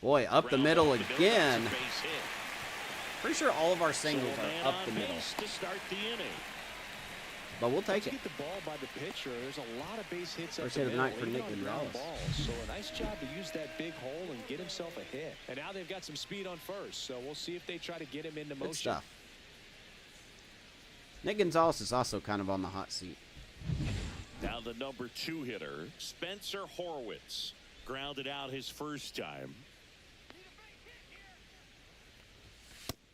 Speaker 1: Boy, up the middle again. Pretty sure all of our singles are up the middle,
Speaker 2: To start the inning.
Speaker 1: but we'll take
Speaker 3: Let's
Speaker 1: it.
Speaker 3: get the ball by the pitcher. There's a lot of base hits
Speaker 1: First
Speaker 3: up
Speaker 1: hit
Speaker 3: the
Speaker 1: of the
Speaker 3: middle,
Speaker 1: night for
Speaker 3: even
Speaker 1: Nick
Speaker 3: on ground
Speaker 1: Gonzalez.
Speaker 3: balls. So a nice job to use that big hole and get himself a hit. And now they've got some speed on first, so we'll see if they try to get him into motion.
Speaker 1: Good stuff. Nick Gonzalez is also kind of on the hot seat.
Speaker 2: Now the number 2 hitter, Spencer Horowitz, grounded out his first time.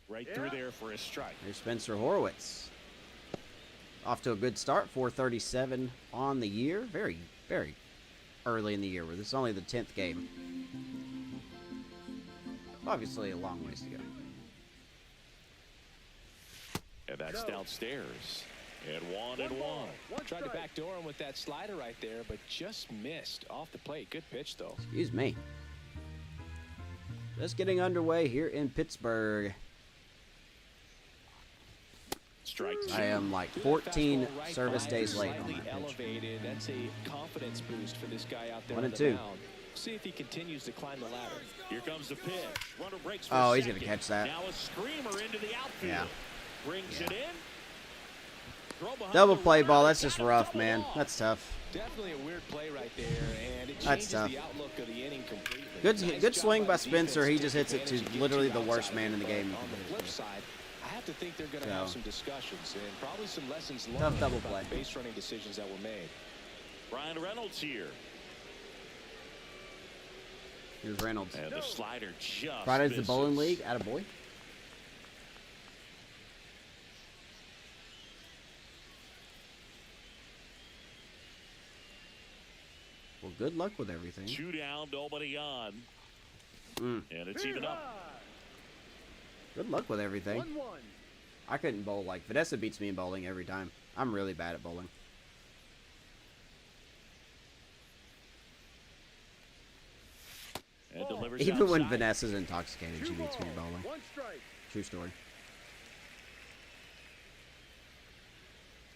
Speaker 2: Right through there for a strike.
Speaker 1: Here's Spencer Horowitz. Off to a good start. 437 on the year. Very, very early in the year. This is only the 10th game. Obviously, a long ways to go.
Speaker 2: And that's downstairs. And 1-1.
Speaker 3: Tried to backdoor him with that slider right there, but just missed off the plate. Good pitch, though.
Speaker 1: Excuse me. Just getting underway here in Pittsburgh.
Speaker 2: Strike two.
Speaker 1: I am like 14 service days late on that pitch.
Speaker 3: Elevated. That's a confidence boost for this guy out there.
Speaker 1: 1-2.
Speaker 3: See if he continues to climb the ladder.
Speaker 2: Here comes the pitch. Runner breaks for
Speaker 1: Oh, he's
Speaker 2: second.
Speaker 1: going to catch that.
Speaker 2: Now a screamer into the outfield.
Speaker 1: Yeah.
Speaker 2: Brings
Speaker 1: Yeah.
Speaker 2: it in. Throw behind
Speaker 1: Double
Speaker 2: the
Speaker 1: play
Speaker 2: runner.
Speaker 1: ball. That's just
Speaker 2: Got him
Speaker 1: rough,
Speaker 2: double
Speaker 1: man.
Speaker 2: off.
Speaker 1: That's tough.
Speaker 3: Definitely a weird play right there, and it
Speaker 1: That's
Speaker 3: changes
Speaker 1: tough.
Speaker 3: the outlook of the inning completely.
Speaker 1: Good
Speaker 3: Nice
Speaker 1: swing
Speaker 3: job
Speaker 1: by
Speaker 3: the
Speaker 1: Spencer.
Speaker 3: defense
Speaker 1: He
Speaker 3: to
Speaker 1: just
Speaker 3: take
Speaker 1: hits it to
Speaker 3: advantage and get
Speaker 1: literally
Speaker 3: two
Speaker 1: the
Speaker 3: outs
Speaker 1: worst
Speaker 3: out
Speaker 1: man
Speaker 3: of
Speaker 1: in the
Speaker 3: it.
Speaker 1: game.
Speaker 3: But on the flip side, I have to think they're going to
Speaker 1: So,
Speaker 3: have some discussions and probably some lessons learned
Speaker 1: tough double
Speaker 3: about
Speaker 1: play.
Speaker 3: base running decisions that were made.
Speaker 2: Ryan Reynolds here.
Speaker 1: Here's Reynolds.
Speaker 2: And the slider just
Speaker 1: Friday's the
Speaker 2: misses.
Speaker 1: bowling league. Attaboy. Well, good luck with everything.
Speaker 2: 2 down, nobody on.
Speaker 1: Mm.
Speaker 2: And it's even up.
Speaker 1: Good luck with everything. I couldn't bowl. Like, Vanessa beats me in bowling every time. I'm really bad at bowling.
Speaker 2: And delivers
Speaker 1: Even when
Speaker 2: outside.
Speaker 1: Vanessa's intoxicated, she beats me in bowling. True story.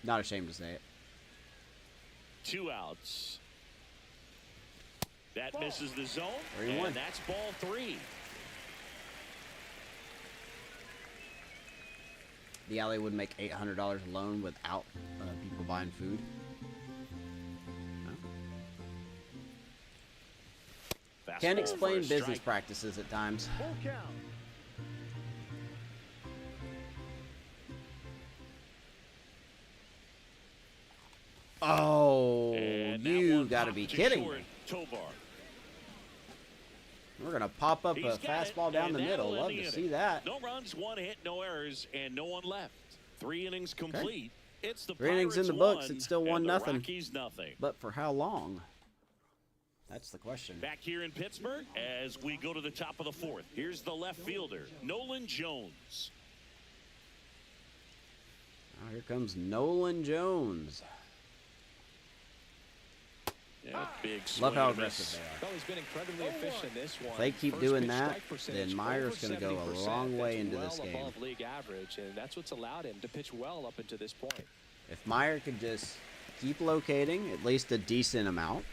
Speaker 1: Not ashamed to say it.
Speaker 2: 2 outs. That misses the zone.
Speaker 1: 3-1.
Speaker 2: And that's ball 3.
Speaker 1: The alley would make $800 alone without people buying food. Can't
Speaker 2: Fastball
Speaker 1: explain
Speaker 2: for a
Speaker 1: business
Speaker 2: strike.
Speaker 1: practices at times. Oh,
Speaker 2: And that
Speaker 1: you
Speaker 2: one
Speaker 1: got to
Speaker 2: popped
Speaker 1: be
Speaker 2: to
Speaker 1: kidding
Speaker 2: short.
Speaker 1: me.
Speaker 2: Tovar.
Speaker 1: We're going to pop up
Speaker 2: He's
Speaker 1: a
Speaker 2: got
Speaker 1: fastball
Speaker 2: it,
Speaker 1: down
Speaker 2: and
Speaker 1: the
Speaker 2: that'll
Speaker 1: middle.
Speaker 2: end
Speaker 1: Love
Speaker 2: the
Speaker 1: to
Speaker 2: inning.
Speaker 1: see that.
Speaker 2: No runs, 1 hit, no errors, and no one left. 3 innings complete. It's the
Speaker 1: 3 innings in
Speaker 2: Pirates
Speaker 1: the books.
Speaker 2: 1,
Speaker 1: It's still
Speaker 2: and
Speaker 1: 1-0.
Speaker 2: the Rockies nothing.
Speaker 1: But for how long? That's the question.
Speaker 2: Back here in Pittsburgh as we go to the top of the 4th. Here's the left fielder, Nolan Jones.
Speaker 1: Oh, here comes Nolan Jones.
Speaker 2: Yeah, big
Speaker 1: Love how
Speaker 2: swing and a miss.
Speaker 1: aggressive they are.
Speaker 3: Well, he's been incredibly efficient in this one.
Speaker 1: If they keep
Speaker 3: First
Speaker 1: doing
Speaker 3: pitch
Speaker 1: that,
Speaker 3: strike percentage
Speaker 1: then Meyer's
Speaker 3: over
Speaker 1: gonna go a
Speaker 3: 70%.
Speaker 1: long way
Speaker 3: That's
Speaker 1: into
Speaker 3: well
Speaker 1: this game.
Speaker 3: above league average, and that's what's allowed him to pitch well up until this point.
Speaker 1: If Meyer could just keep locating at least a decent amount,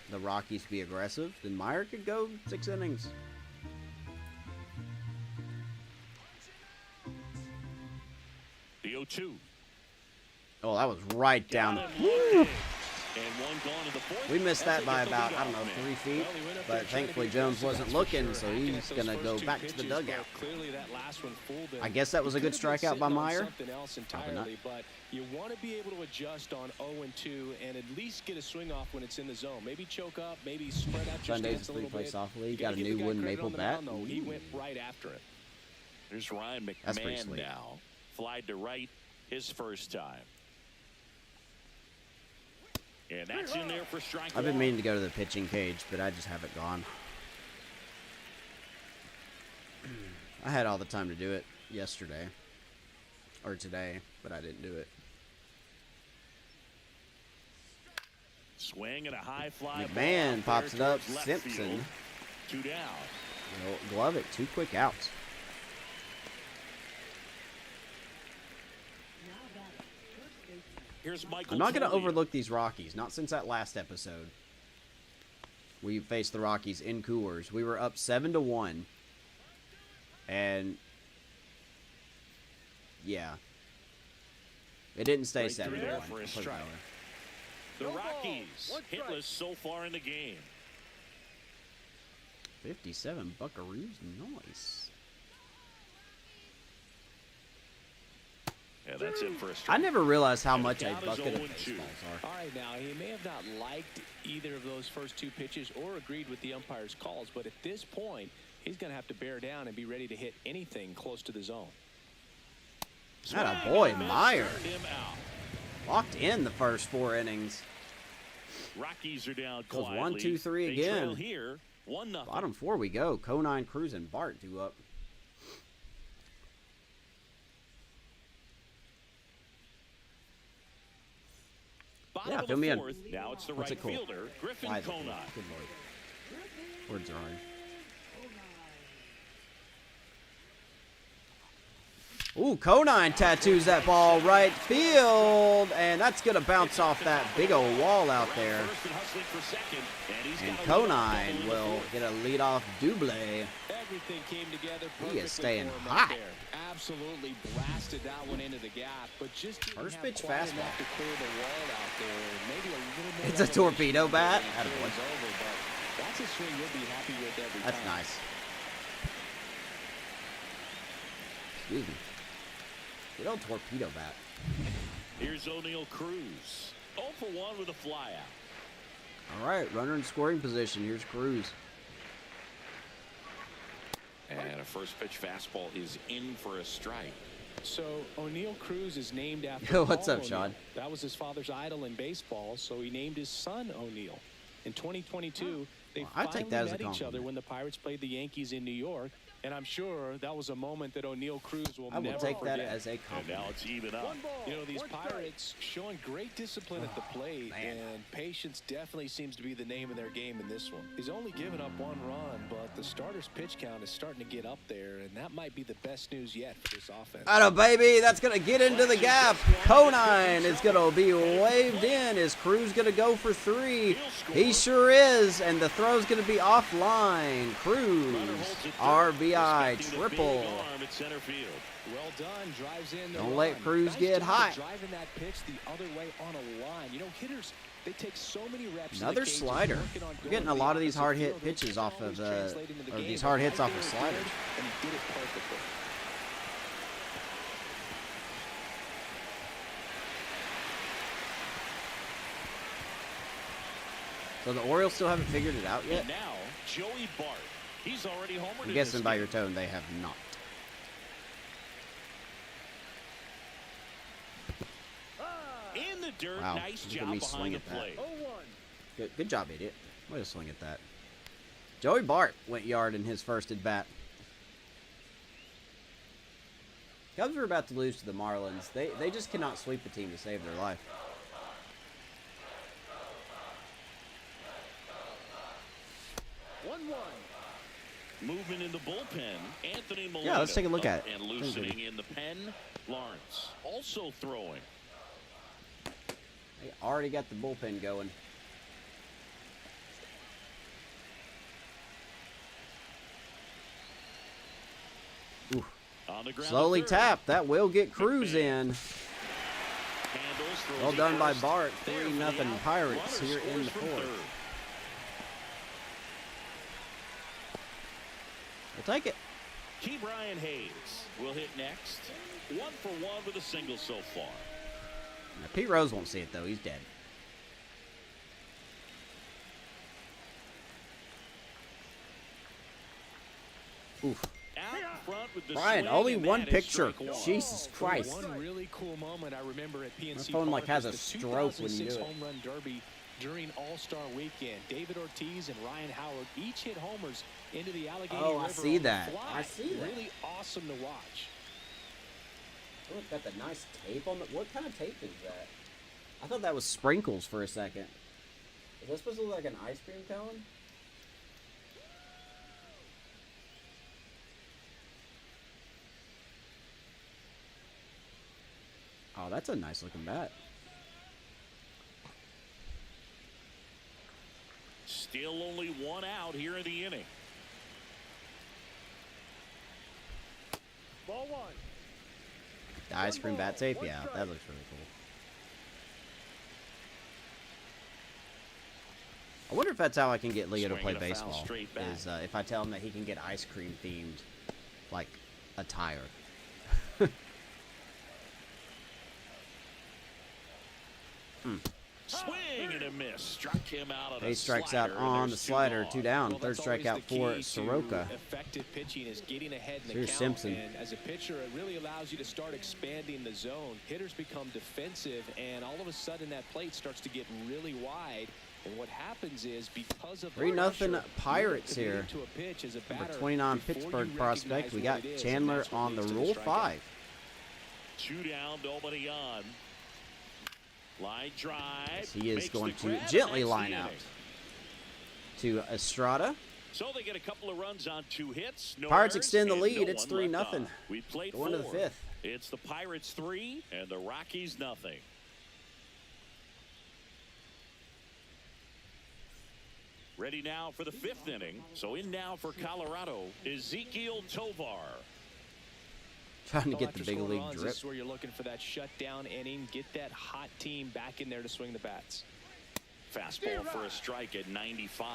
Speaker 1: the Rockies be aggressive, then Meyer could go 6 innings.
Speaker 2: The 0-2.
Speaker 1: Oh, that was right down.
Speaker 2: Got him loaded. And one gone in the 4th.
Speaker 1: We missed
Speaker 2: As
Speaker 1: that
Speaker 2: they
Speaker 1: by
Speaker 2: get the
Speaker 1: about,
Speaker 2: leadoff
Speaker 1: I don't know,
Speaker 2: man.
Speaker 1: 3 feet.
Speaker 3: Well, he went up there
Speaker 1: But
Speaker 3: trying to
Speaker 1: thankfully
Speaker 3: be
Speaker 1: Jones
Speaker 3: aggressive,
Speaker 1: wasn't
Speaker 3: that's for
Speaker 1: looking,
Speaker 3: sure.
Speaker 1: so
Speaker 3: Hacking
Speaker 1: he's
Speaker 3: at those
Speaker 1: going to
Speaker 3: first
Speaker 1: go
Speaker 3: two
Speaker 1: back to the
Speaker 3: pitches,
Speaker 1: dugout.
Speaker 3: but clearly that last one fooled him.
Speaker 1: I guess that was a
Speaker 3: He
Speaker 1: good
Speaker 3: could have been
Speaker 1: strikeout by
Speaker 3: sitting on
Speaker 1: Meyer.
Speaker 3: something else
Speaker 1: Probably not.
Speaker 3: entirely, but you want to be able to adjust on 0-2 and at least get a swing off when it's in the zone. Maybe choke up, maybe spread out your
Speaker 1: Sundays
Speaker 3: stance
Speaker 1: is
Speaker 3: a little
Speaker 1: three-play
Speaker 3: bit.
Speaker 1: softly.
Speaker 3: You
Speaker 1: Got a
Speaker 3: gotta give
Speaker 1: new
Speaker 3: the guy
Speaker 1: wooden
Speaker 3: credit
Speaker 1: maple
Speaker 3: on the
Speaker 1: bat.
Speaker 3: mound, though. He went right after it.
Speaker 2: There's Ryan
Speaker 1: That's pretty
Speaker 2: McMahon
Speaker 1: sweet.
Speaker 2: now. Flied to right his first time. And that's in there for strike
Speaker 1: I've been
Speaker 2: one.
Speaker 1: meaning to go to the pitching cage, but I just haven't gone. I had all the time to do it yesterday. Or today, but I didn't do it.
Speaker 2: Swing and a high fly.
Speaker 1: McMahon
Speaker 2: ball out
Speaker 1: pops
Speaker 2: there
Speaker 1: it up.
Speaker 2: towards left
Speaker 1: Simpson.
Speaker 2: field. 2 down.
Speaker 1: Glove it. 2 quick outs.
Speaker 2: Here's Michael.
Speaker 1: I'm not going to
Speaker 2: Tollier.
Speaker 1: overlook these Rockies. Not since that last episode. We faced the Rockies in Coors. We were up 7-1. And yeah. It didn't stay
Speaker 2: Right through
Speaker 1: 7-1.
Speaker 2: there for a
Speaker 1: Put it
Speaker 2: strike.
Speaker 1: that way.
Speaker 2: The Rockies hitless so far in the game.
Speaker 1: 57 Buckaroos. Nice.
Speaker 2: Yeah, that's in for a strike.
Speaker 1: I never realized how
Speaker 2: And the
Speaker 1: much a
Speaker 2: count is
Speaker 1: bucket of
Speaker 2: 0-2.
Speaker 1: baseballs are.
Speaker 3: All right, now, he may have not liked either of those first 2 pitches or agreed with the umpire's calls, but at this point, he's going to have to bear down and be ready to hit anything close to the zone.
Speaker 1: Atta boy, Meyer.
Speaker 2: Him out.
Speaker 1: Locked in the first 4 innings.
Speaker 2: Rockies are down
Speaker 1: Goes
Speaker 2: quietly.
Speaker 1: 1, 2, 3
Speaker 2: They
Speaker 1: again.
Speaker 2: trail here, 1-0.
Speaker 1: Bottom 4 we go. Conine, Cruz, and Bart do up.
Speaker 2: Bottom
Speaker 1: Yeah,
Speaker 2: of
Speaker 1: fill
Speaker 2: the
Speaker 1: me in.
Speaker 2: fourth. Now it's the
Speaker 1: What's
Speaker 2: right
Speaker 1: it called?
Speaker 2: fielder, Griffin
Speaker 1: Why is it
Speaker 2: Conine.
Speaker 1: cool? Good lord. Words are hard. Ooh, Conine tattoos that ball right field, and that's going to bounce off that big old wall out there.
Speaker 2: First and hustling for second, and
Speaker 1: And
Speaker 2: he's got a leadoff
Speaker 1: Conine
Speaker 2: double in the
Speaker 1: will
Speaker 2: fourth.
Speaker 1: get a leadoff double.
Speaker 4: Everything came together
Speaker 1: He
Speaker 4: perfectly
Speaker 1: is staying
Speaker 4: for him
Speaker 1: hot.
Speaker 4: right there. Absolutely blasted that one into the gap, but just didn't
Speaker 1: First
Speaker 4: have
Speaker 1: pitch
Speaker 4: quite
Speaker 1: fastball.
Speaker 4: enough to clear the wall out there. Maybe a little more
Speaker 1: It's a
Speaker 4: elevation
Speaker 1: torpedo bat.
Speaker 4: before the
Speaker 1: Attaboy.
Speaker 4: inning over, but that's a swing you'll be happy with every
Speaker 1: That's
Speaker 4: time.
Speaker 1: nice. Excuse me. Good old torpedo bat.
Speaker 2: Here's O'Neal Cruz. 0 for 1 with a flyout.
Speaker 1: All right, runner in scoring position. Here's Cruz.
Speaker 2: And a first pitch fastball is in for a strike.
Speaker 4: So O'Neal Cruz is named after
Speaker 1: Yo, what's
Speaker 4: Paul
Speaker 1: up, Sean?
Speaker 4: O'Neal. That was his father's idol in baseball, so he named his son O'Neal. In 2022, they
Speaker 1: Well, I take
Speaker 4: finally
Speaker 1: that as a
Speaker 4: met each other
Speaker 1: compliment.
Speaker 4: when the Pirates played the Yankees in New York, and I'm sure that was a moment that O'Neal Cruz will
Speaker 1: I will
Speaker 4: never
Speaker 1: take that
Speaker 4: forget.
Speaker 1: as a
Speaker 2: And now
Speaker 1: compliment.
Speaker 2: it's even up.
Speaker 4: You know, these Pirates showing great discipline at the plate,
Speaker 1: man.
Speaker 4: and patience definitely seems to be the name of their game in this one. He's only given up 1 run, but the starter's pitch count is starting to get up there, and that might be the best news yet for this offense.
Speaker 1: Atta baby, that's going to get into the gap. Conine is going to be waved in. Is Cruz going to go for 3? He sure is, and the throw's going to be offline. Cruz, RBI, triple.
Speaker 2: Arm at center field.
Speaker 4: Well done, drives in the
Speaker 1: Don't
Speaker 4: run.
Speaker 1: let Cruz
Speaker 4: Nice
Speaker 1: get
Speaker 4: job of
Speaker 1: hot.
Speaker 4: Driving that pitch the other way on a line. You know, hitters, they take so many reps. in the
Speaker 1: Another
Speaker 4: cages
Speaker 1: slider.
Speaker 4: working on
Speaker 1: We're
Speaker 4: going
Speaker 1: getting a
Speaker 4: to the
Speaker 1: lot of these
Speaker 4: opposite
Speaker 1: hard hit
Speaker 4: field, which
Speaker 1: pitches
Speaker 4: doesn't
Speaker 1: off of,
Speaker 4: always translate into the
Speaker 1: or
Speaker 4: game,
Speaker 1: these
Speaker 4: but
Speaker 1: hard hits
Speaker 4: right
Speaker 1: off of
Speaker 4: there he
Speaker 1: sliders.
Speaker 4: did, and he did it perfectly.
Speaker 1: So the Orioles still haven't figured it out yet?
Speaker 2: And now, Joey Bart. He's already homered
Speaker 1: I'm
Speaker 2: in
Speaker 1: guessing
Speaker 2: this
Speaker 1: by
Speaker 2: game.
Speaker 1: your tone they have not.
Speaker 2: In the dirt,
Speaker 1: Wow,
Speaker 2: nice
Speaker 1: look at
Speaker 2: job
Speaker 1: me swing
Speaker 2: behind the
Speaker 1: at that.
Speaker 2: plate.
Speaker 1: Good job, idiot. Way to swing at that. Joey Bart went yard in his first at bat. Cubs are about to lose to the Marlins. They just cannot sweep a team to save their life.
Speaker 2: Movement in the bullpen. Anthony Molina.
Speaker 1: Yeah, let's take a look at
Speaker 2: up
Speaker 1: it.
Speaker 2: And loosening in the pen. Lawrence also throwing.
Speaker 1: They already got the bullpen going. Ooh.
Speaker 2: On the ground
Speaker 1: Slowly
Speaker 2: at third.
Speaker 1: tap. That will get Cruz in.
Speaker 2: Handles, throws
Speaker 1: Well
Speaker 2: it
Speaker 1: done by
Speaker 2: first.
Speaker 1: Bart.
Speaker 2: There
Speaker 1: 3-0
Speaker 2: for the out.
Speaker 1: Pirates
Speaker 2: Runner
Speaker 1: here in
Speaker 2: scores
Speaker 1: the
Speaker 2: from
Speaker 1: fourth.
Speaker 2: third.
Speaker 1: We'll take it.
Speaker 2: Key Brian Hayes will hit next. 1 for 1 with a single so far.
Speaker 1: Now, Pete Rose won't see it, though. He's dead. Oof.
Speaker 2: Out front with the
Speaker 1: Brian,
Speaker 2: swing,
Speaker 1: only
Speaker 2: and
Speaker 1: one
Speaker 2: that is
Speaker 1: picture.
Speaker 2: strike one.
Speaker 1: Jesus Christ.
Speaker 4: One really cool moment I remember at PNC
Speaker 1: My phone, like,
Speaker 4: Park
Speaker 1: has
Speaker 4: was
Speaker 1: a
Speaker 4: the
Speaker 1: stroke when you
Speaker 4: 2006
Speaker 1: do it.
Speaker 4: home run derby during All-Star Weekend. David Ortiz and Ryan Howard each hit homers into the Allegheny
Speaker 1: Oh, I
Speaker 4: River
Speaker 1: see
Speaker 4: on the
Speaker 1: that.
Speaker 4: fly.
Speaker 1: I see that.
Speaker 4: Really awesome to watch.
Speaker 1: Oh, it's got the nice tape on the... What kind of tape is that? I thought that was sprinkles for a second. Is that supposed to look like an ice cream cone? Oh, that's a nice looking bat.
Speaker 2: Still only one out here in the inning.
Speaker 5: Ball 1.
Speaker 1: The ice cream bat tape? Yeah, that looks really cool. I wonder if that's how I can get Leo to
Speaker 2: Swing
Speaker 1: play
Speaker 2: and a foul
Speaker 1: baseball.
Speaker 2: straight back.
Speaker 1: Is if I tell him that he can get ice cream themed, like, attire.
Speaker 2: Swing and a miss. Struck him out on
Speaker 1: He
Speaker 2: a
Speaker 1: strikes
Speaker 2: slider,
Speaker 1: out
Speaker 2: and
Speaker 1: on the
Speaker 2: there's
Speaker 1: slider.
Speaker 2: gone.
Speaker 1: 2 down.
Speaker 4: Well,
Speaker 1: Third
Speaker 4: that's always
Speaker 1: strikeout
Speaker 4: the
Speaker 1: for
Speaker 4: key to
Speaker 1: Soroka.
Speaker 4: effective pitching is getting ahead in the
Speaker 1: Here's
Speaker 4: count.
Speaker 1: Simpson.
Speaker 4: And as a pitcher, it really allows you to start expanding the zone. Hitters become defensive, and all of a sudden that plate starts to get really wide. And what happens is because of
Speaker 1: 3-0 Pirates here. Number 29 Pittsburgh prospect. We got Chandler on the Rule 5.
Speaker 2: 2 down, nobody on. Line drive.
Speaker 1: He is
Speaker 2: makes
Speaker 1: going
Speaker 2: the
Speaker 1: to
Speaker 2: grab,
Speaker 1: gently
Speaker 2: and that's
Speaker 1: line
Speaker 2: the
Speaker 1: out
Speaker 2: inning.
Speaker 1: to Estrada.
Speaker 2: So they get a couple of runs on 2 hits. No
Speaker 1: Pirates
Speaker 2: errors,
Speaker 1: extend the
Speaker 2: and
Speaker 1: lead.
Speaker 2: no
Speaker 1: It's
Speaker 2: one left
Speaker 1: 3-0.
Speaker 2: on. We played
Speaker 1: Going to the
Speaker 2: 4.
Speaker 1: 5th.
Speaker 2: It's the Pirates 3 and the Rockies nothing. Ready now for the 5th inning. So in now for Colorado, Ezekiel Tovar.
Speaker 1: Trying to get the big league drip.
Speaker 4: This is where you're looking for that shutdown inning. Get that hot team back in there to swing the bats.
Speaker 2: Fastball for a strike at 95.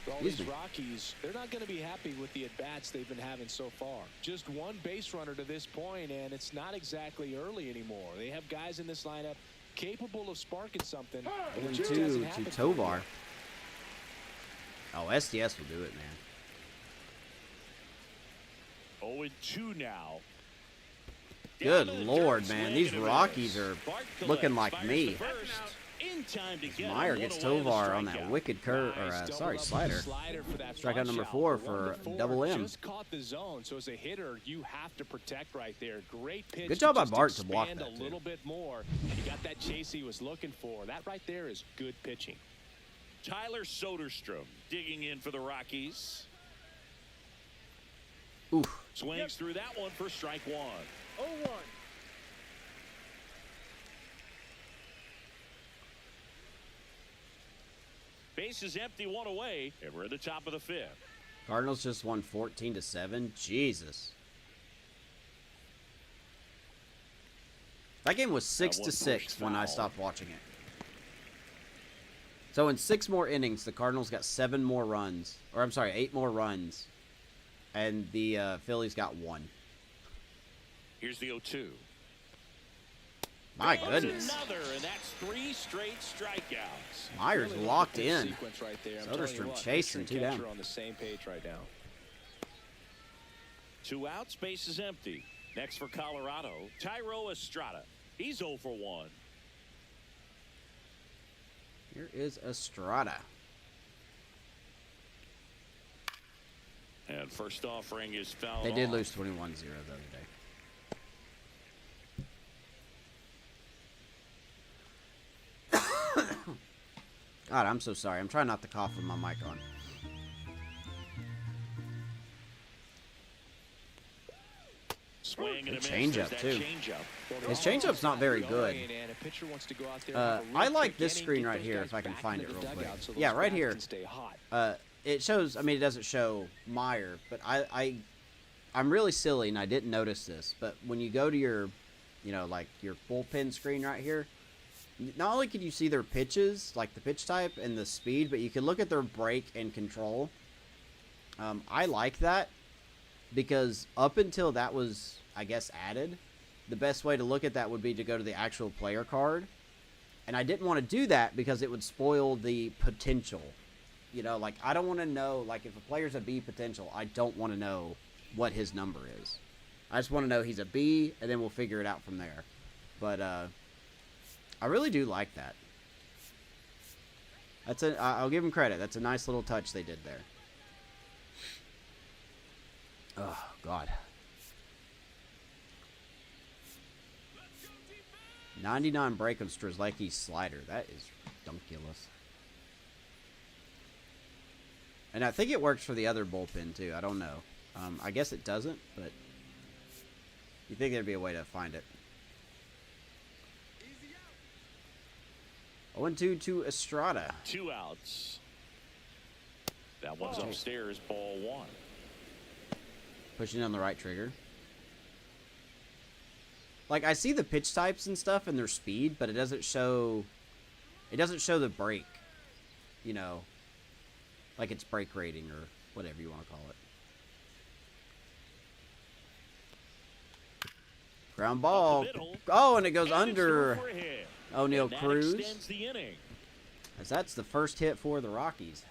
Speaker 4: For all these Rockies, they're not going to be happy with the at-bats they've been having so far. Just one base runner to this point, and it's not exactly early anymore. They have guys in this lineup capable of sparking something. But it just
Speaker 1: 1-2
Speaker 4: hasn't
Speaker 1: to
Speaker 4: happened
Speaker 1: Tovar.
Speaker 4: yet.
Speaker 1: Oh, SDS will do it, man.
Speaker 2: 0-2 now.
Speaker 1: Good
Speaker 2: Down to the
Speaker 1: Lord,
Speaker 2: dirt,
Speaker 1: man.
Speaker 2: swing
Speaker 1: These
Speaker 2: and a
Speaker 1: Rockies
Speaker 2: miss.
Speaker 1: are
Speaker 2: Bart
Speaker 1: looking
Speaker 2: Collette
Speaker 1: like
Speaker 2: fires
Speaker 1: me.
Speaker 2: the first. In time to get
Speaker 1: Meyer
Speaker 2: him.
Speaker 1: gets
Speaker 2: One away on the
Speaker 1: Tovar on that
Speaker 2: strikeout.
Speaker 1: wicked curve, or
Speaker 4: Nice,
Speaker 1: sorry,
Speaker 4: double up
Speaker 1: slider.
Speaker 4: with the slider for that
Speaker 1: Strikeout
Speaker 4: punch
Speaker 1: number
Speaker 4: out.
Speaker 1: 4
Speaker 4: 1
Speaker 1: for
Speaker 4: to 4.
Speaker 1: double M.
Speaker 4: Just caught the zone, so as a hitter, you have to protect right there. Great pitch.
Speaker 1: Good job by
Speaker 4: just
Speaker 1: Bart to block
Speaker 4: expand
Speaker 1: that,
Speaker 4: a
Speaker 1: too.
Speaker 4: little bit more. He got that chase he was looking for. That right there is good pitching.
Speaker 2: Tyler Soderstrom digging in for the Rockies.
Speaker 1: Oof.
Speaker 2: Swings through that one for strike 1.
Speaker 5: 0-1.
Speaker 2: Base is empty, 1 away, and we're at the top of the 5th.
Speaker 1: Cardinals just won 14-7. Jesus. That game was 6-6 when I stopped watching it. So in 6 more innings, the Cardinals got 7 more runs. Or I'm sorry, 8 more runs. And the Phillies got 1.
Speaker 2: Here's the 0-2.
Speaker 1: My
Speaker 2: There's
Speaker 1: goodness.
Speaker 2: another, and that's 3 straight strikeouts.
Speaker 1: Myers
Speaker 4: Really
Speaker 1: locked
Speaker 4: pitch
Speaker 1: in.
Speaker 4: sequence right there. I'm telling you
Speaker 1: Soderstrom
Speaker 4: what,
Speaker 1: chasing,
Speaker 4: pitcher
Speaker 1: 2
Speaker 4: and
Speaker 1: down.
Speaker 4: catcher on the same page right now.
Speaker 2: 2 outs, base is empty. Next for Colorado, Tyro Estrada. He's 0 for 1.
Speaker 1: Here is Estrada.
Speaker 2: And first offering is fouled
Speaker 1: They did
Speaker 2: off.
Speaker 1: lose 21-0 the other day. God, I'm so sorry. I'm trying not to cough with my mic on.
Speaker 2: Swing and a miss.
Speaker 1: Changeup,
Speaker 2: There's that
Speaker 1: too.
Speaker 2: changeup.
Speaker 1: His changeup's not very good.
Speaker 4: And a pitcher wants to go out there and have a
Speaker 1: I
Speaker 4: real
Speaker 1: like
Speaker 4: quick
Speaker 1: this
Speaker 4: inning,
Speaker 1: screen
Speaker 4: get
Speaker 1: right
Speaker 4: those
Speaker 1: here
Speaker 4: guys
Speaker 1: if I can
Speaker 4: back
Speaker 1: find
Speaker 4: into
Speaker 1: it
Speaker 4: the
Speaker 1: real quick.
Speaker 4: dugout so
Speaker 1: Yeah,
Speaker 4: those
Speaker 1: right
Speaker 4: bats
Speaker 1: here.
Speaker 4: can stay hot.
Speaker 1: It shows, I mean, it doesn't show Meyer, but I'm really silly and I didn't notice this, but when you go to your, like your bullpen screen right here, not only can you see their pitches, like the pitch type and the speed, but you can look at their break and control. I like that because up until that was, I guess, added, the best way to look at that would be to go to the actual player card. And I didn't want to do that because it would spoil the potential. Like I don't want to know, like if a player's a B potential, I don't want to know what his number is. I just want to know he's a B, and then we'll figure it out from there. But I really do like that. I'll give him credit. That's a nice little touch they did there. Oh, God. 99 break on Strzelecki's slider. That is ridiculous. And I think it works for the other bullpen, too. I don't know. I guess it doesn't, but you think there'd be a way to find it. 0-2 to Estrada.
Speaker 2: 2 outs. That one's upstairs, ball 1.
Speaker 1: Pushing on the right trigger. Like, I see the pitch types and stuff and their speed, but it doesn't show the break. Like its break rating or whatever you want to call it. Ground ball. Oh, and it goes
Speaker 2: And it's
Speaker 1: under.
Speaker 2: through for a hit.
Speaker 1: O'Neal
Speaker 2: And that
Speaker 1: Cruz.
Speaker 2: extends the inning.
Speaker 1: As that's the first hit for the Rockies.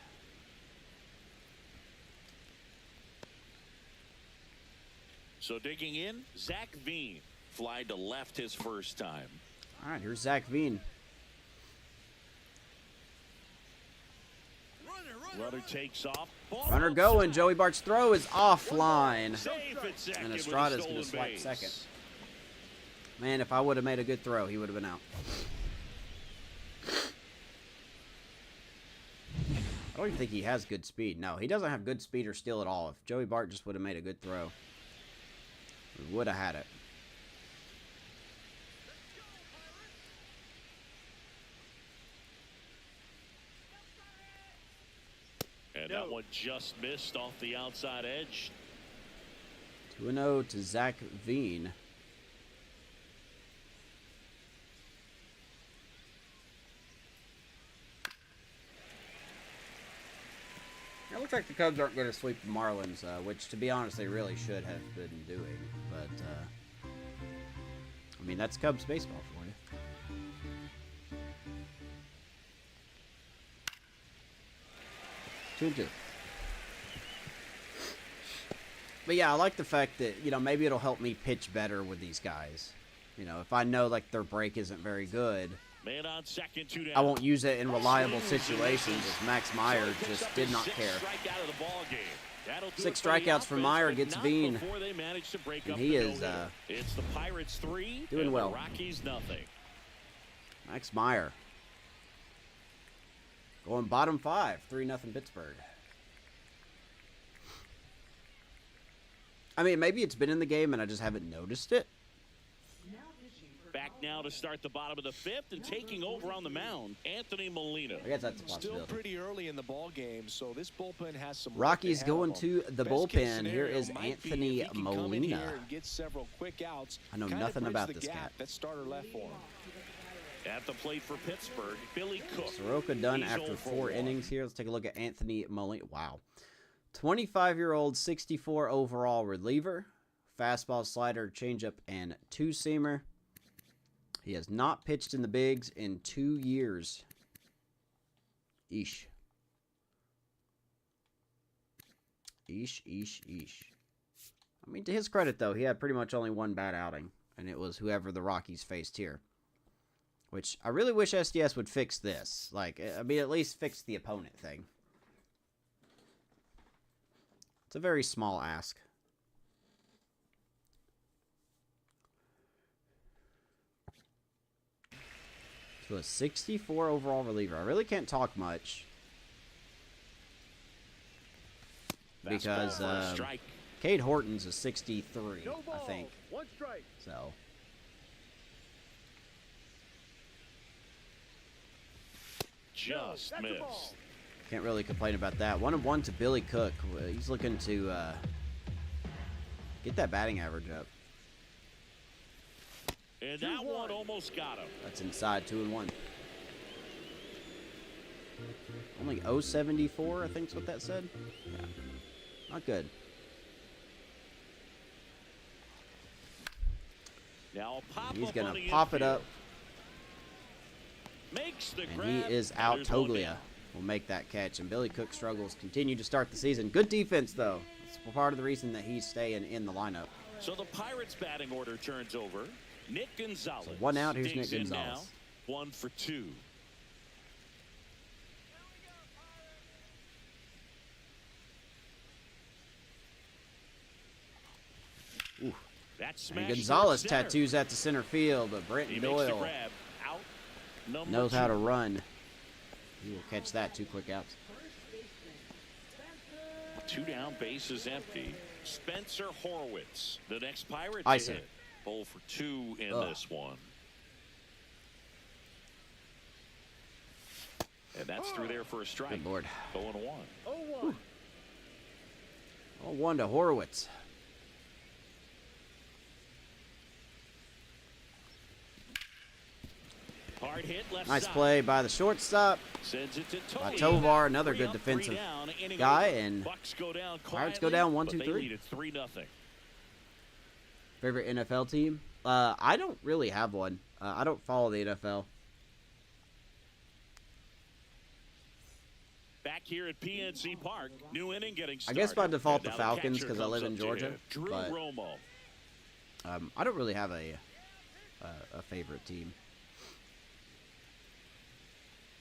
Speaker 2: So digging in, Zach Veen. Fly to left his first time.
Speaker 1: All right, here's Zach Veen.
Speaker 2: Runner takes off.
Speaker 1: Runner going. Joey Bart's throw is offline.
Speaker 2: Safe at second
Speaker 1: And
Speaker 2: with a
Speaker 1: Estrada's going to
Speaker 2: stolen
Speaker 1: swipe
Speaker 2: base.
Speaker 1: second. Man, if I would have made a good throw, he would have been out. I don't even think he has good speed. No, he doesn't have good speed or steal at all. If Joey Bart just would have made a good throw, we would have had it.
Speaker 2: And that one just missed off the outside edge.
Speaker 1: 2-0 to Zach Veen. It looks like the Cubs aren't going to sweep the Marlins, which, to be honest, they really should have been doing. But, I mean, that's Cubs baseball for you. Two. But yeah, I like the fact that, you know, maybe it'll help me pitch better with these guys. You know, if I know, like, their break isn't very good,
Speaker 2: Man on second, 2 down.
Speaker 1: I won't use it in reliable situations, as Max Meyer just did not care. 6 strikeouts for Meyer gets Veen. And he is
Speaker 2: it's the Pirates 3
Speaker 1: doing
Speaker 2: and
Speaker 1: well.
Speaker 2: the Rockies nothing.
Speaker 1: Max Meyer going bottom 5, 3-0 Pittsburgh. I mean, maybe it's been in the game and I just haven't noticed it.
Speaker 2: Back now to start the bottom of the 5th and taking over on the mound, Anthony Molina.
Speaker 1: I guess that's a
Speaker 4: Still
Speaker 1: possibility.
Speaker 4: pretty early in the ball game, so this bullpen has some.
Speaker 1: Rockies
Speaker 4: work ahead of
Speaker 1: going
Speaker 4: them.
Speaker 1: to the
Speaker 4: Best case
Speaker 1: bullpen. Here
Speaker 4: scenario
Speaker 1: is
Speaker 4: might be
Speaker 1: Anthony
Speaker 4: if he can come in
Speaker 1: Molina.
Speaker 4: here and get several quick outs,
Speaker 1: I know
Speaker 4: kinda
Speaker 1: nothing
Speaker 4: bridge
Speaker 1: about
Speaker 4: the
Speaker 1: this
Speaker 4: gap
Speaker 1: cat.
Speaker 4: that starter left for him.
Speaker 2: At the plate for Pittsburgh, Billy Cook.
Speaker 1: Soroka done
Speaker 2: He's
Speaker 1: after
Speaker 2: 0 for
Speaker 1: 4
Speaker 2: 1.
Speaker 1: innings here. Let's take a look at Anthony Molina. Wow. 25-year-old, 64 overall reliever. Fastball, slider, changeup, and 2-seamer. He has not pitched in the bigs in 2 years. Eesh. Eesh. I mean, to his credit, though, he had pretty much only one bad outing, and it was whoever the Rockies faced here. Which, I really wish SDS would fix this. Like, I mean, at least fix the opponent thing. It's a very small ask. To a 64 overall reliever. I really can't talk much. Because
Speaker 2: Fastball for a strike.
Speaker 1: Cade Horton's a 63, I think.
Speaker 5: 1 strike.
Speaker 1: So,
Speaker 2: Just
Speaker 5: That's the
Speaker 2: missed.
Speaker 5: ball.
Speaker 1: can't really complain about that. 1-1 to Billy Cook. He's looking to get that batting average up.
Speaker 2: And that one almost got him.
Speaker 1: That's inside 2-1. Only 074, I think is what that said. Yeah. Not good.
Speaker 2: Now a pop
Speaker 1: He's
Speaker 2: up
Speaker 1: going
Speaker 2: on
Speaker 1: to
Speaker 2: the
Speaker 1: pop it
Speaker 2: infield.
Speaker 1: up,
Speaker 2: Makes the
Speaker 1: and
Speaker 2: grab,
Speaker 1: he is
Speaker 2: and
Speaker 1: out.
Speaker 2: there's one
Speaker 1: Toglia
Speaker 2: down.
Speaker 1: will make that catch, and Billy Cook struggles continue to start the season. Good defense, though. It's part of the reason that he's staying in the lineup.
Speaker 2: So the Pirates batting order turns over. Nick Gonzalez.
Speaker 1: So 1 out, here's
Speaker 2: digs
Speaker 1: Nick
Speaker 2: in
Speaker 1: Gonzalez.
Speaker 2: Now, 1 for 2.
Speaker 1: Ooh.
Speaker 2: That's
Speaker 1: And
Speaker 2: smashed
Speaker 1: Gonzalez
Speaker 2: towards center.
Speaker 1: tattoos at the center field, but
Speaker 2: He
Speaker 1: Brenton
Speaker 2: makes the
Speaker 1: Doyle
Speaker 2: grab. Out. Number
Speaker 1: knows
Speaker 2: 2.
Speaker 1: how to run. He will catch that. 2 quick outs.
Speaker 2: 2 down, bases empty. Spencer Horwitz, the next Pirate
Speaker 1: I
Speaker 2: to
Speaker 1: see.
Speaker 2: hit. 0 for 2 in
Speaker 1: Ugh.
Speaker 2: this one. And that's through there for a strike.
Speaker 1: Good lord.
Speaker 2: 0 and 1.
Speaker 5: 0-1.
Speaker 1: 0-1 to Horowitz.
Speaker 2: Hard hit left
Speaker 1: Nice
Speaker 2: side.
Speaker 1: play by the shortstop.
Speaker 2: Sends it to
Speaker 1: By
Speaker 2: Tovar.
Speaker 1: Tovar, another
Speaker 2: 3
Speaker 1: good
Speaker 2: up, 3
Speaker 1: defensive
Speaker 2: down, inning
Speaker 1: guy,
Speaker 2: over.
Speaker 1: and
Speaker 2: Bucks go down
Speaker 1: Pirates go
Speaker 2: quietly,
Speaker 1: down 1,
Speaker 2: but
Speaker 1: 2,
Speaker 2: they
Speaker 1: 3.
Speaker 2: lead at 3-0.
Speaker 1: Favorite NFL team? I don't really have one. I don't follow the NFL.
Speaker 2: Back here at PNC Park, new inning getting
Speaker 1: I
Speaker 2: started.
Speaker 1: guess by default the
Speaker 2: And now
Speaker 1: Falcons
Speaker 2: catcher
Speaker 1: because I live
Speaker 2: comes
Speaker 1: in
Speaker 2: up to
Speaker 1: Georgia.
Speaker 2: hit. Drew
Speaker 1: But
Speaker 2: Romo.
Speaker 1: I don't really have a favorite team.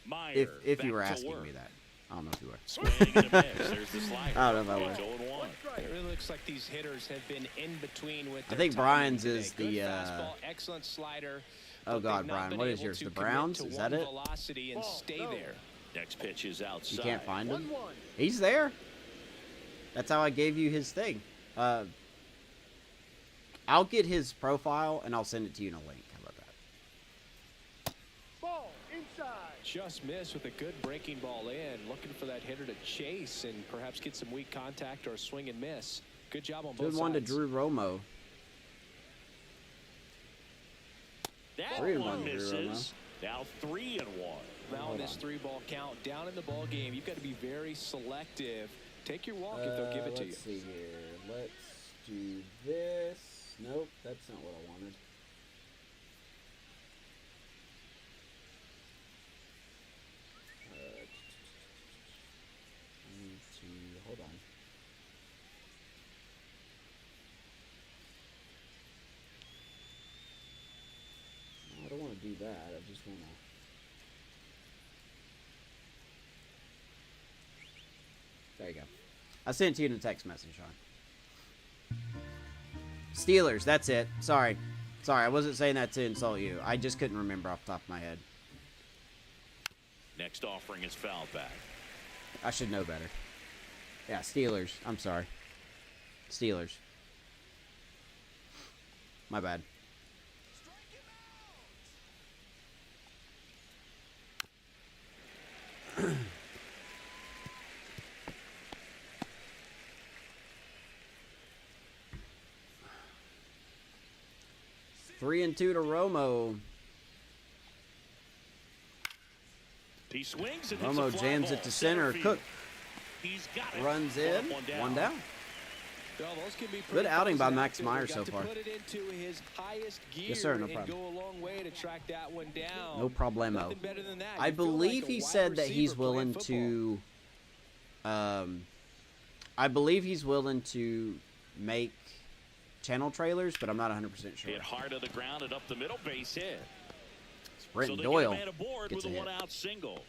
Speaker 2: Meyer
Speaker 1: If you
Speaker 2: back
Speaker 1: were
Speaker 2: to
Speaker 1: asking
Speaker 2: work.
Speaker 1: me that, I don't know if you were.
Speaker 2: Swing and a miss. There's the slider.
Speaker 1: I don't know if I
Speaker 2: It's
Speaker 1: was.
Speaker 2: 0-1.
Speaker 3: It really looks like these hitters have been in between with
Speaker 1: I
Speaker 3: their
Speaker 1: think
Speaker 3: timing
Speaker 1: Brian's
Speaker 3: today.
Speaker 1: is
Speaker 3: Good
Speaker 1: the.
Speaker 3: fastball, excellent slider.
Speaker 1: Oh
Speaker 3: but
Speaker 1: God,
Speaker 3: they've not
Speaker 1: Brian,
Speaker 3: been
Speaker 1: what is
Speaker 3: able
Speaker 1: yours?
Speaker 3: to
Speaker 1: The
Speaker 3: commit
Speaker 1: Browns?
Speaker 3: to
Speaker 1: Is
Speaker 3: one
Speaker 1: that it?
Speaker 3: velocity and stay there.
Speaker 2: Next pitch is outside.
Speaker 1: You can't find him. He's there. That's how I gave you his thing. I'll get his profile and I'll send it to you in a link. How about that?
Speaker 4: Ball inside.
Speaker 3: Just missed with a good breaking ball in. Looking for that hitter to chase and perhaps get some weak contact or a swing and miss. Good job on both
Speaker 1: Good
Speaker 3: sides.
Speaker 1: one to Drew Romo.
Speaker 2: That
Speaker 1: 3-1
Speaker 2: one
Speaker 1: Drew
Speaker 2: misses. Now 3-1.
Speaker 3: Now in this 3-ball count, down in the ball game, you've got to be very selective. Take your walk if they'll give it to you.
Speaker 1: Let's see here. Let's do this. Nope, that's not what I wanted. I need to hold on. No, I don't want to do that. I just want to. There you go. I sent it to you in a text message, Sean. Steelers, that's it. Sorry, I wasn't saying that to insult you. I just couldn't remember off the top of my head.
Speaker 2: Next offering is foul back.
Speaker 1: I should know better. Yeah, Steelers. I'm sorry. Steelers. My bad. 3-2 to Romo.
Speaker 2: He swings and
Speaker 1: Romo
Speaker 2: hits a fly
Speaker 1: jams
Speaker 2: ball.
Speaker 1: it to center.
Speaker 2: field.
Speaker 1: Cook
Speaker 2: He's got it.
Speaker 1: runs in. One down.
Speaker 3: Well, those can be
Speaker 1: Good
Speaker 3: pretty
Speaker 1: outing by
Speaker 3: close
Speaker 1: Max
Speaker 3: after
Speaker 1: Meyer
Speaker 3: they got
Speaker 1: so
Speaker 3: to
Speaker 1: far.
Speaker 3: Put it into his highest gear
Speaker 1: Yes, sir, no
Speaker 3: and
Speaker 1: problem.
Speaker 3: go a long way to track that one down.
Speaker 1: No problemo.
Speaker 3: Nothing better than that.
Speaker 1: I
Speaker 3: You feel
Speaker 1: believe
Speaker 3: like a
Speaker 1: he
Speaker 3: wide
Speaker 1: said that he's
Speaker 3: receiver playing
Speaker 1: willing
Speaker 3: football.
Speaker 1: to. I believe he's willing to make channel trailers, but I'm not 100% sure.
Speaker 2: Hit hard to the ground and up the middle, base hit.
Speaker 1: It's Brenton
Speaker 2: so
Speaker 1: Doyle
Speaker 2: they get a man aboard
Speaker 1: gets
Speaker 2: with
Speaker 1: a
Speaker 2: a
Speaker 1: hit.
Speaker 2: one-out single.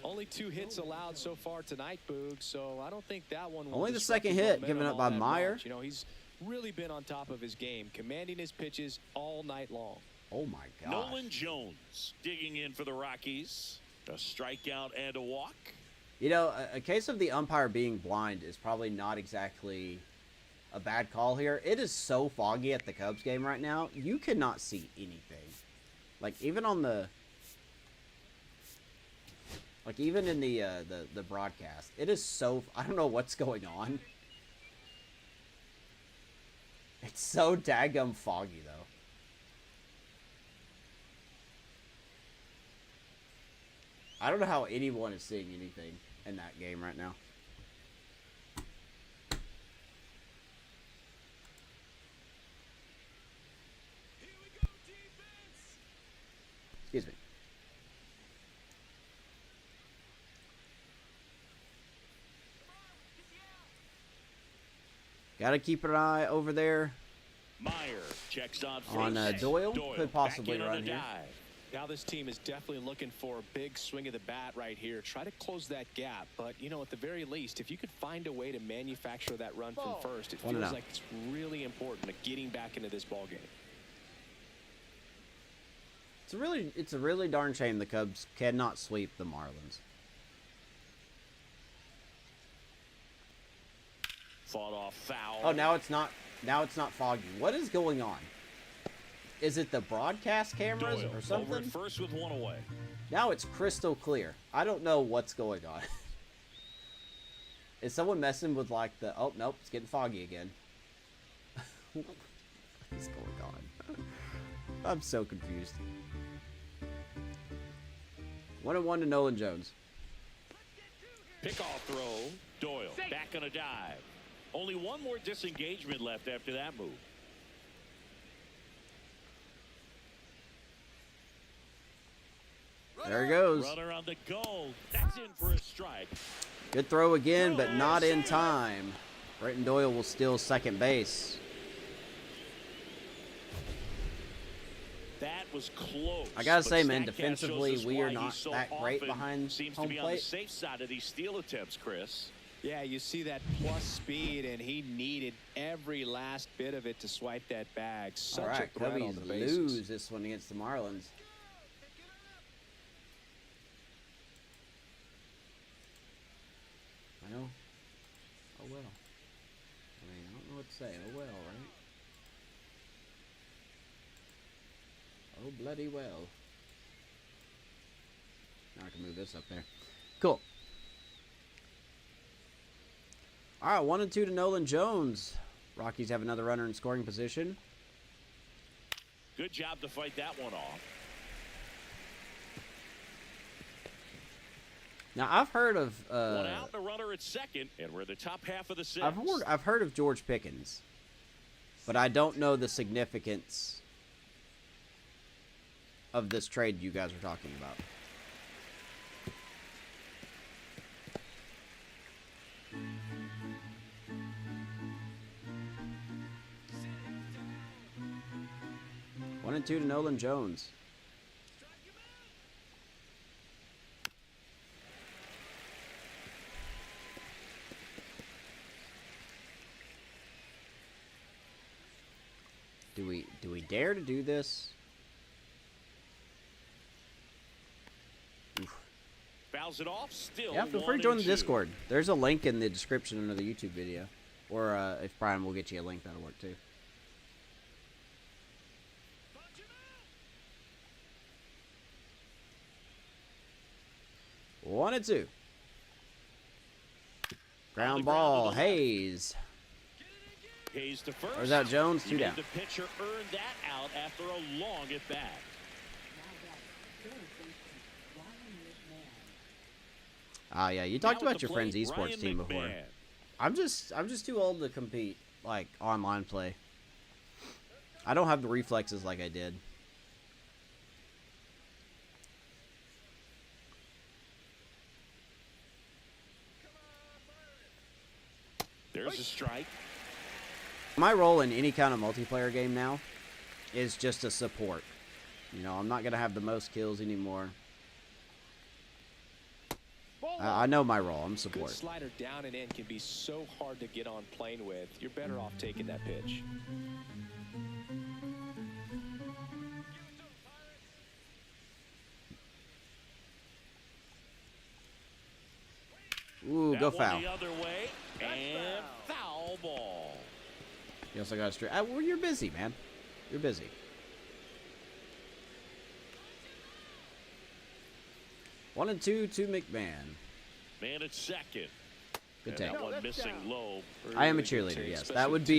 Speaker 3: Only 2 hits allowed so far tonight, Boog, so I don't think that one will
Speaker 1: Only the
Speaker 3: disrupt
Speaker 1: second
Speaker 3: his
Speaker 1: hit
Speaker 3: momentum
Speaker 1: given up
Speaker 3: all
Speaker 1: by
Speaker 3: that
Speaker 1: Meyer.
Speaker 3: much. You know, he's really been on top of his game, commanding his pitches all night long.
Speaker 1: Oh my gosh.
Speaker 2: Nolan Jones digging in for the Rockies. A strikeout and a walk.
Speaker 1: You know, a case of the umpire being blind is probably not exactly a bad call here. It is so foggy at the Cubs game right now. You cannot see anything. Like even on the even in the broadcast, it is so I don't know what's going on. It's so daggum foggy though. I don't know how anyone is seeing anything in that game right now. Excuse me. Got to keep an eye over there
Speaker 2: Meyer checks on
Speaker 1: on
Speaker 2: first.
Speaker 1: Doyle. Could
Speaker 2: back
Speaker 1: possibly
Speaker 2: in on a
Speaker 1: run here.
Speaker 2: dive.
Speaker 3: Now this team is definitely looking for a big swing of the bat right here. Try to close that gap, but, you know, at the very least, if you could find a way to manufacture that run from first, it
Speaker 1: One and
Speaker 3: feels
Speaker 1: out.
Speaker 3: like it's really important to getting back into this ball game.
Speaker 1: It's a really darn shame the Cubs cannot sweep the Marlins.
Speaker 2: Fought off foul.
Speaker 1: Oh, now it's not foggy. What is going on? Is it the broadcast cameras
Speaker 2: Doyle
Speaker 1: or
Speaker 2: over
Speaker 1: something?
Speaker 2: at first with one away.
Speaker 1: Now it's crystal clear. I don't know what's going on. Is someone messing with like the... Oh, nope. It's getting foggy again. What is going on? I'm so confused. 1-1 to Nolan Jones.
Speaker 2: Pickoff throw. Doyle back on a dive. Only one more disengagement left after that move.
Speaker 1: There he goes.
Speaker 2: Runner on the go. That's in for a strike.
Speaker 1: Good throw again, but not in time. Brenton Doyle will steal second base.
Speaker 2: That was close.
Speaker 1: I gotta say, man,
Speaker 2: StatCast
Speaker 1: defensively,
Speaker 2: shows us
Speaker 1: we are
Speaker 2: why he
Speaker 1: not
Speaker 2: so
Speaker 1: that great
Speaker 2: often
Speaker 1: behind
Speaker 2: seems
Speaker 1: home
Speaker 2: to be on the
Speaker 1: plate.
Speaker 2: safe side of these steal attempts, Chris.
Speaker 4: Yeah, you see that plus speed, and he needed every last bit of it to swipe that bag. Such
Speaker 1: All right,
Speaker 4: a threat on
Speaker 1: Cubbies
Speaker 4: the bases.
Speaker 1: lose this one against the Marlins. I know. Oh well. I mean, I don't know what to say. Oh well, right? Oh bloody well. Now I can move this up there. Cool. All right, 1-2 to Nolan Jones. Rockies have another runner in scoring position.
Speaker 2: Good job to fight that one off.
Speaker 1: Now I've heard of
Speaker 2: One out and a runner at second, and we're the top half of the sixth.
Speaker 1: I've heard of George Pickens, but I don't know the significance of this trade you guys are talking about. One and 2 to Nolan Jones. Do we dare to do this? Oof.
Speaker 2: Fouls it off, still.
Speaker 1: Yeah, feel free to join the Discord. There's a link in the description under the YouTube video. Or if Brian will get you a link, that'll work too. One and 2. Ground ball, Hayes.
Speaker 2: Hayes to first.
Speaker 1: Or is that Jones?
Speaker 2: He
Speaker 1: 2
Speaker 2: made
Speaker 1: down.
Speaker 2: the pitcher earn that out after a long at bat.
Speaker 1: Ah, yeah, you talked
Speaker 2: Now at
Speaker 1: about
Speaker 2: the
Speaker 1: your friend's
Speaker 2: plate,
Speaker 1: esports
Speaker 2: Ryan
Speaker 1: team before.
Speaker 2: McMahon.
Speaker 1: I'm just too old to compete like online play. I don't have the reflexes like I did.
Speaker 2: There's a strike.
Speaker 1: My role in any kind of multiplayer game now is just a support. You know, I'm not going to have the most kills anymore. I know my role. I'm
Speaker 4: Good
Speaker 1: support.
Speaker 4: slider down and in can be so hard to get on plane with. You're better off taking that pitch.
Speaker 1: Ooh,
Speaker 2: That
Speaker 1: go
Speaker 2: one
Speaker 1: foul.
Speaker 2: the other way, and foul ball.
Speaker 1: You also got a straight. Well, you're busy, man. You're busy. One and 2 to McMahon.
Speaker 2: Man at second.
Speaker 1: Good
Speaker 2: And
Speaker 1: take.
Speaker 2: that one missing low.
Speaker 1: I am a
Speaker 4: Really good
Speaker 1: cheerleader.
Speaker 4: take,
Speaker 1: Yes,
Speaker 4: especially
Speaker 1: that would
Speaker 4: two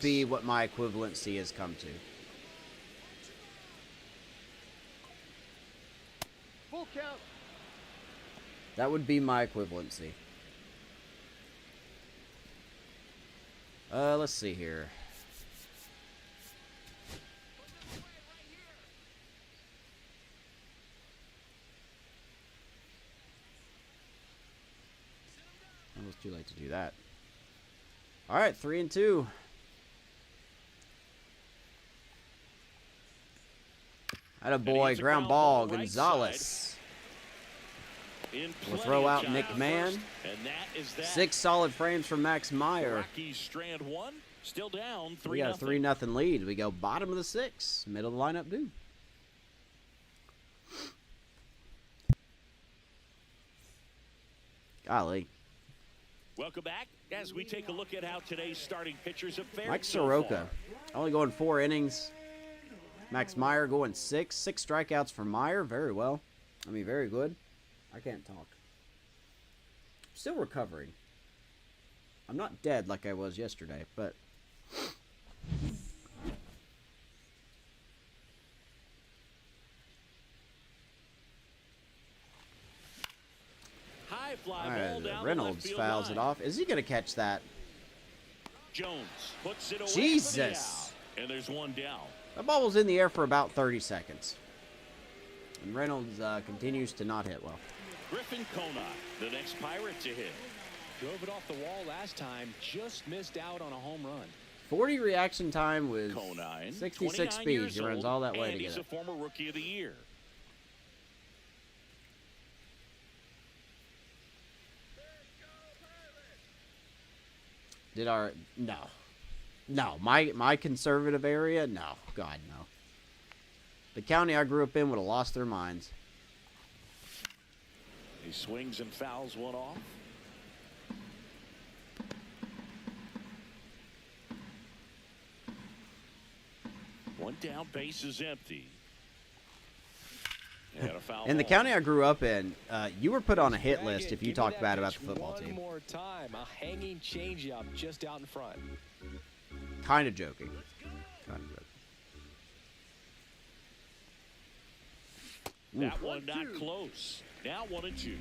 Speaker 1: be
Speaker 4: strikes.
Speaker 1: what my equivalency has come to.
Speaker 5: Full count.
Speaker 1: That would be my equivalency. Let's see here. It was too late to do that. All right, 3 and 2. Atta boy,
Speaker 2: needs a
Speaker 1: ground
Speaker 2: ground
Speaker 1: ball,
Speaker 2: ball right
Speaker 1: Gonzalez.
Speaker 2: In
Speaker 1: We'll
Speaker 2: plenty
Speaker 1: throw
Speaker 2: of
Speaker 1: out
Speaker 2: time
Speaker 1: Nick
Speaker 2: at
Speaker 1: Mann.
Speaker 2: first, and that is that.
Speaker 1: 6 solid frames from Max
Speaker 2: The
Speaker 1: Meyer.
Speaker 2: Rockies strand one, still down 3-0.
Speaker 1: We got a 3-0 lead. We go bottom of the 6th. Middle of the lineup, dude. Golly.
Speaker 2: Welcome back as we take a look at how today's starting pitchers have fared.
Speaker 1: Mike
Speaker 2: so
Speaker 1: Soroka
Speaker 2: far.
Speaker 1: only going 4 innings. Max Meyer going 6. 6 strikeouts for Meyer. Very well. I mean, very good. I can't talk. Still recovering. I'm not dead like I was yesterday, but...
Speaker 2: High fly
Speaker 1: All
Speaker 2: ball
Speaker 1: right,
Speaker 2: down the left
Speaker 1: Reynolds
Speaker 2: field
Speaker 1: fouls
Speaker 2: line.
Speaker 1: it off. Is he going to catch that?
Speaker 2: Jones puts it away.
Speaker 1: Jesus.
Speaker 2: For the out. And there's one down.
Speaker 1: That ball was in the air for about 30 seconds. And Reynolds continues to not hit well.
Speaker 2: Griffin Conine, the next Pirate to hit.
Speaker 4: Drove it off the wall last time, just missed out on a home run.
Speaker 1: 40 reaction time with
Speaker 2: Conine,
Speaker 1: 66 speeds. He runs all that way to get
Speaker 2: he's
Speaker 1: it.
Speaker 2: a former Rookie of the Year.
Speaker 1: No, my conservative area, no, God, no. The county I grew up in would have lost their minds.
Speaker 2: He swings and fouls one off. One down, base is empty. And a foul
Speaker 1: In the
Speaker 2: ball.
Speaker 1: county I grew up in, you were put on a hit list if you talked bad about the football
Speaker 4: One
Speaker 1: team.
Speaker 4: more time, a hanging changeup just out in front.
Speaker 1: Kind of joking. Kind of joking.
Speaker 2: That one not close. Now 1-2.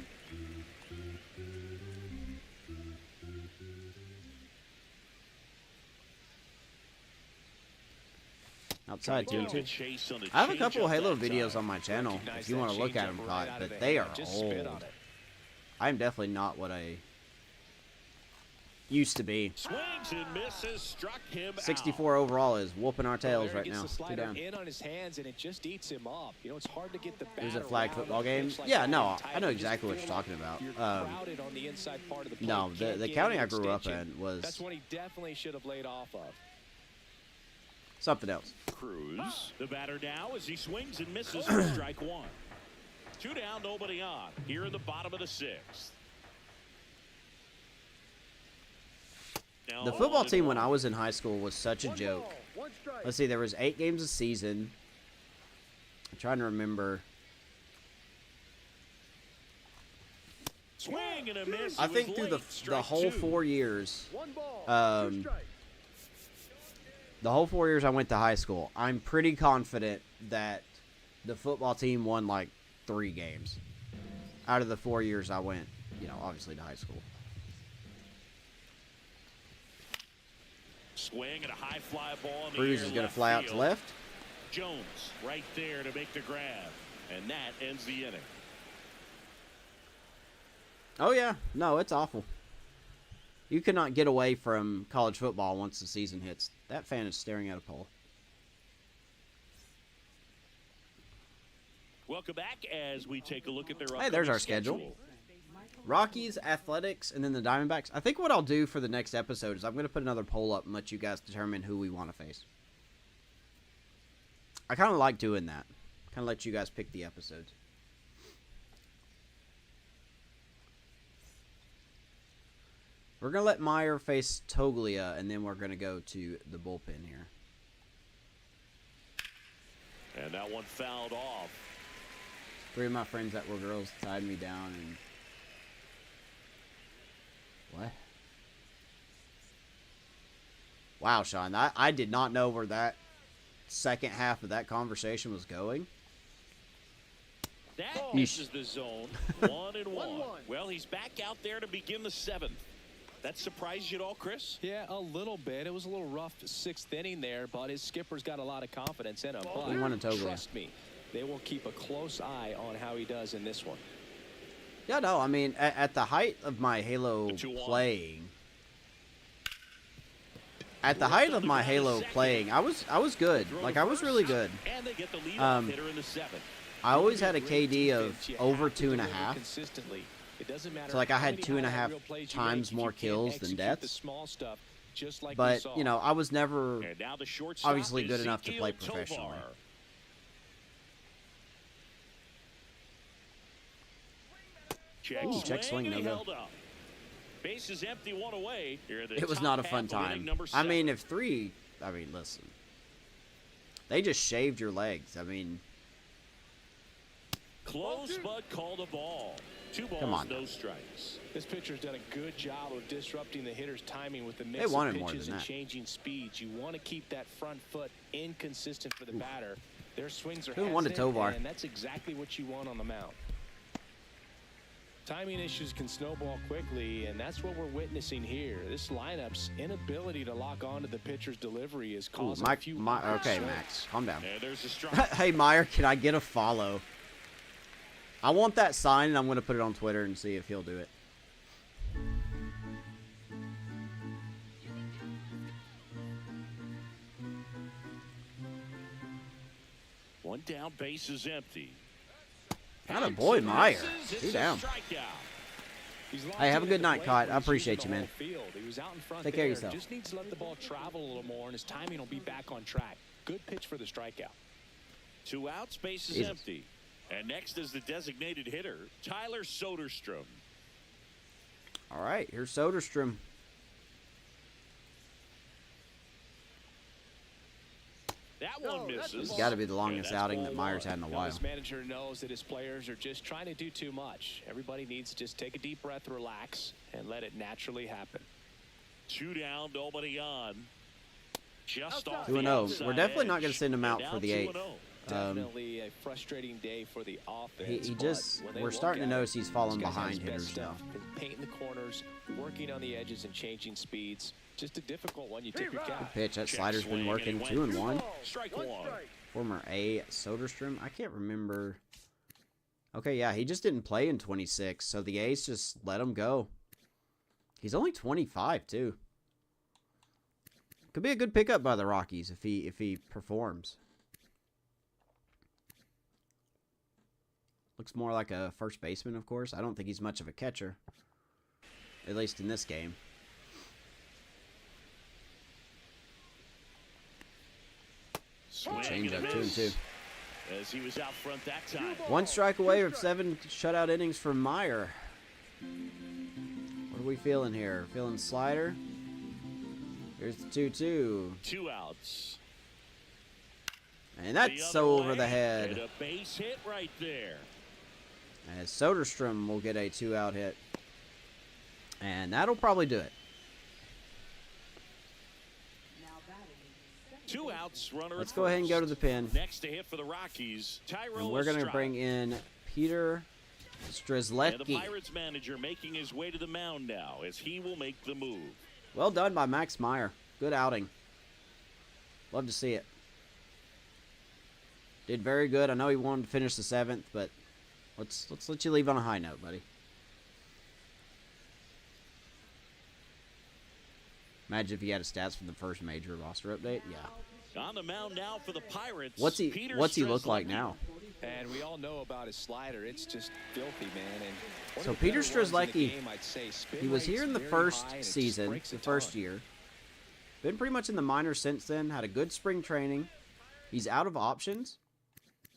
Speaker 1: Outside 2-2.
Speaker 2: Chase on the
Speaker 1: I have a couple
Speaker 2: changeup
Speaker 1: of Halo
Speaker 2: that
Speaker 1: videos
Speaker 2: time.
Speaker 1: on my channel
Speaker 4: Recognize
Speaker 1: if you
Speaker 4: that
Speaker 1: want to look at
Speaker 4: changeup
Speaker 1: them,
Speaker 4: right out of
Speaker 1: but
Speaker 4: the
Speaker 1: they
Speaker 4: hand.
Speaker 1: are
Speaker 4: Just spit
Speaker 1: old.
Speaker 4: on it.
Speaker 1: I'm definitely not what I used to be.
Speaker 2: Swings and misses, struck him
Speaker 1: 64 overall is whooping our tails
Speaker 4: There
Speaker 1: right
Speaker 4: gets
Speaker 1: now.
Speaker 4: the
Speaker 1: 2
Speaker 4: slider
Speaker 1: down.
Speaker 4: in on his hands, and it just eats him up. You know, it's hard to get the
Speaker 1: It was a
Speaker 4: bat
Speaker 1: flag
Speaker 4: around
Speaker 1: football
Speaker 4: on a
Speaker 1: game.
Speaker 4: pitch like
Speaker 1: Yeah,
Speaker 4: that
Speaker 1: no,
Speaker 4: and
Speaker 1: I
Speaker 4: tight.
Speaker 1: know
Speaker 4: You just
Speaker 1: exactly what
Speaker 4: feel
Speaker 1: you're talking
Speaker 4: like
Speaker 1: about.
Speaker 4: You're crowded on the inside part of the plate.
Speaker 1: No,
Speaker 4: Can't
Speaker 1: the
Speaker 4: get
Speaker 1: county
Speaker 4: any
Speaker 1: I grew up
Speaker 4: extension.
Speaker 1: in was
Speaker 4: That's when he definitely should have laid off of.
Speaker 1: something else.
Speaker 2: Cruz, the batter now as he swings and misses for strike one. 2 down, nobody on. Here in the bottom of the 6th. Now
Speaker 1: The football
Speaker 2: 0-1.
Speaker 1: team when I was in high school was such a joke. Let's see, there was 8 games a season. I'm trying to remember.
Speaker 2: Swing and a miss.
Speaker 1: I
Speaker 2: It
Speaker 1: think
Speaker 2: was
Speaker 1: through
Speaker 2: late.
Speaker 1: the
Speaker 2: Strike
Speaker 1: whole
Speaker 2: 2.
Speaker 1: 4 years, the whole 4 years I went to high school, I'm pretty confident that the football team won like 3 games out of the 4 years I went, obviously to high school.
Speaker 2: Swing and a high fly ball in the
Speaker 1: Cruz
Speaker 2: air,
Speaker 1: is going to
Speaker 2: left
Speaker 1: fly out to
Speaker 2: field.
Speaker 1: left.
Speaker 2: Jones right there to make the grab, and that ends the inning.
Speaker 1: Oh, yeah. No, it's awful. You cannot get away from college football once the season hits. That fan is staring at a pole.
Speaker 2: Welcome back as we take a look at their
Speaker 1: Hey, there's
Speaker 2: upcoming
Speaker 1: our schedule. Rockies, Athletics, and then the Diamondbacks. I think what I'll do for the next episode is I'm going to put another poll up and let you guys determine who we want to face. I kind of like doing that. Kind of let you guys pick the episodes. We're going to let Meyer face Toglia, and then we're going to go to the bullpen here.
Speaker 2: And that one fouled off.
Speaker 1: 3 of my friends that were girls tied me down and... What? Wow, Sean, I did not know where that second half of that conversation was going.
Speaker 2: That
Speaker 1: Yeesh.
Speaker 2: misses the zone. 1-1. Well, he's back out there to begin the 7th. That surprised you at all, Chris?
Speaker 4: Yeah, a little bit. It was a little rough 6th inning there, but his skipper's got a lot of confidence in him.
Speaker 1: He won a
Speaker 4: But
Speaker 1: Toglia.
Speaker 4: trust me, they will keep a close eye on how he does in this one.
Speaker 1: Yeah, no, I mean, at the height of my Halo
Speaker 2: The 2-1.
Speaker 1: playing... At the height of my Halo playing, I was good. Like, I was really good.
Speaker 2: And they get the lead hitter in the 7th.
Speaker 1: I always had a KD of
Speaker 4: Defense, you
Speaker 1: over
Speaker 4: have to deliver
Speaker 1: 2.5.
Speaker 4: consistently. It doesn't matter
Speaker 1: So, like, I
Speaker 4: how
Speaker 1: had
Speaker 4: many
Speaker 1: 2.5
Speaker 4: highlight reel plays you
Speaker 1: times
Speaker 4: make,
Speaker 1: more
Speaker 4: if you can't
Speaker 1: kills than
Speaker 4: execute
Speaker 1: deaths.
Speaker 4: the small stuff, just like we
Speaker 1: But,
Speaker 4: saw.
Speaker 1: I was never
Speaker 2: And now the shortstop
Speaker 1: obviously good enough to
Speaker 2: Ezekiel
Speaker 1: play professionally.
Speaker 2: Tovar.
Speaker 1: Check swing,
Speaker 2: and he
Speaker 1: no go.
Speaker 2: held up. Base is empty, 1 away. Here in the
Speaker 1: It was
Speaker 2: top
Speaker 1: not a
Speaker 2: half
Speaker 1: fun
Speaker 2: of inning
Speaker 1: time.
Speaker 2: number
Speaker 1: I mean,
Speaker 2: 7.
Speaker 1: listen. They just shaved your legs. I mean,
Speaker 2: Close, but called a ball. 2 balls,
Speaker 1: Come on.
Speaker 2: no strikes.
Speaker 4: This pitcher's done a good job of disrupting the hitter's timing with the
Speaker 1: They
Speaker 4: mix of
Speaker 1: wanted more
Speaker 4: pitches
Speaker 1: than
Speaker 4: and
Speaker 1: that.
Speaker 4: changing speeds. You want to keep that front foot inconsistent for the batter. Their swings are
Speaker 1: Who wanted
Speaker 4: hesitant,
Speaker 1: Tovar?
Speaker 4: and that's exactly what you want on the mound. Timing issues can snowball quickly, and that's what we're witnessing here. This lineup's inability to lock onto the pitcher's delivery is
Speaker 1: ooh,
Speaker 4: causing a few
Speaker 1: okay,
Speaker 4: swings.
Speaker 1: Max, calm down.
Speaker 2: And there's a strike.
Speaker 1: Hey, Meyer, can I get a follow? I want that sign, and I'm going to put it on Twitter and see if he'll do it.
Speaker 2: One down, base is empty.
Speaker 1: Atta boy, Meyer. 2 down. Hey, have a good night, Cott. I appreciate you, man.
Speaker 4: He was out in front
Speaker 1: Take care of
Speaker 4: there.
Speaker 1: yourself.
Speaker 4: Just needs to let the ball travel a little more, and his timing will be back on track. Good pitch for the strikeout.
Speaker 2: 2 outs, base is
Speaker 1: Jesus.
Speaker 2: empty. And next is the designated hitter, Tyler Soderstrom.
Speaker 1: All right, here's Soderstrom.
Speaker 2: That one misses.
Speaker 1: This has got to be the longest
Speaker 2: And that's
Speaker 1: outing that
Speaker 2: ball
Speaker 1: Meyer's
Speaker 2: one.
Speaker 1: had in a
Speaker 4: Now,
Speaker 1: while.
Speaker 4: his manager knows that his players are just trying to do too much. Everybody needs to just take a deep breath, relax, and let it naturally happen.
Speaker 2: 2 down, nobody on. Just off
Speaker 1: 2-0.
Speaker 2: the outside
Speaker 1: We're definitely not
Speaker 2: edge.
Speaker 1: going to send him out
Speaker 2: And
Speaker 1: for
Speaker 2: now
Speaker 1: the 8th.
Speaker 2: 2-0.
Speaker 4: Definitely a frustrating day for the offense.
Speaker 1: He
Speaker 4: but
Speaker 1: just,
Speaker 4: when they
Speaker 1: we're
Speaker 4: look
Speaker 1: starting to
Speaker 4: at it,
Speaker 1: notice he's falling
Speaker 4: this guy's at
Speaker 1: behind
Speaker 4: his
Speaker 1: hitters
Speaker 4: best
Speaker 1: now.
Speaker 4: stuff. Painting the corners, working on the edges, and changing speeds. Just a difficult one. You tip your cap.
Speaker 1: Pitch, that
Speaker 2: Check
Speaker 1: slider's
Speaker 2: swing,
Speaker 1: been working.
Speaker 2: and he
Speaker 1: 2 and
Speaker 2: went
Speaker 1: 1.
Speaker 2: Strike one.
Speaker 1: Former A Soderstrom. I can't remember. Okay, yeah, he just didn't play in 26, so the A's just let him go. He's only 25 too. Could be a good pickup by the Rockies if he performs. Looks more like a first baseman, of course. I don't think he's much of a catcher, at least in this game. Change up 2 and 2.
Speaker 2: As he was out front that time.
Speaker 1: 1 strike away from 7 shutout innings from Meyer. What are we feeling here? Feeling slider? Here's the 2-2.
Speaker 2: 2 outs.
Speaker 1: And that's
Speaker 2: The
Speaker 1: so
Speaker 2: other
Speaker 1: over the
Speaker 2: way,
Speaker 1: head.
Speaker 2: and a base hit right there.
Speaker 1: As Soderstrom will get a 2-out hit. And that'll probably do it.
Speaker 2: 2 outs, runner.
Speaker 1: Let's go ahead and go to the pen.
Speaker 2: Next to hit for the Rockies, Tyrell.
Speaker 1: And we're going to
Speaker 2: Estrada.
Speaker 1: bring in Peter
Speaker 2: And the
Speaker 1: Strzelecki.
Speaker 2: Pirates manager making his way to the mound now as he will make the move.
Speaker 1: Well done by Max Meyer. Good outing. Love to see it. Did very good. I know he wanted to finish the 7th, but let's let you leave on a high note, buddy. Imagine if he had a stats from the first major roster update. Yeah.
Speaker 2: On the mound now for the Pirates.
Speaker 1: What's he look like
Speaker 2: Strzelecki.
Speaker 1: now?
Speaker 4: And we all know about his slider. It's just filthy, man. And one
Speaker 1: So
Speaker 4: of the
Speaker 1: Peter
Speaker 4: better ones in the
Speaker 1: Strzelecki,
Speaker 4: game, I'd say. Spin
Speaker 1: he was
Speaker 4: rate's
Speaker 1: here in the
Speaker 4: very
Speaker 1: first
Speaker 4: high, and it just
Speaker 1: season,
Speaker 4: breaks
Speaker 1: the
Speaker 4: a
Speaker 1: first
Speaker 4: ton.
Speaker 1: year. Been pretty much in the minors since then. Had a good spring training. He's out of options.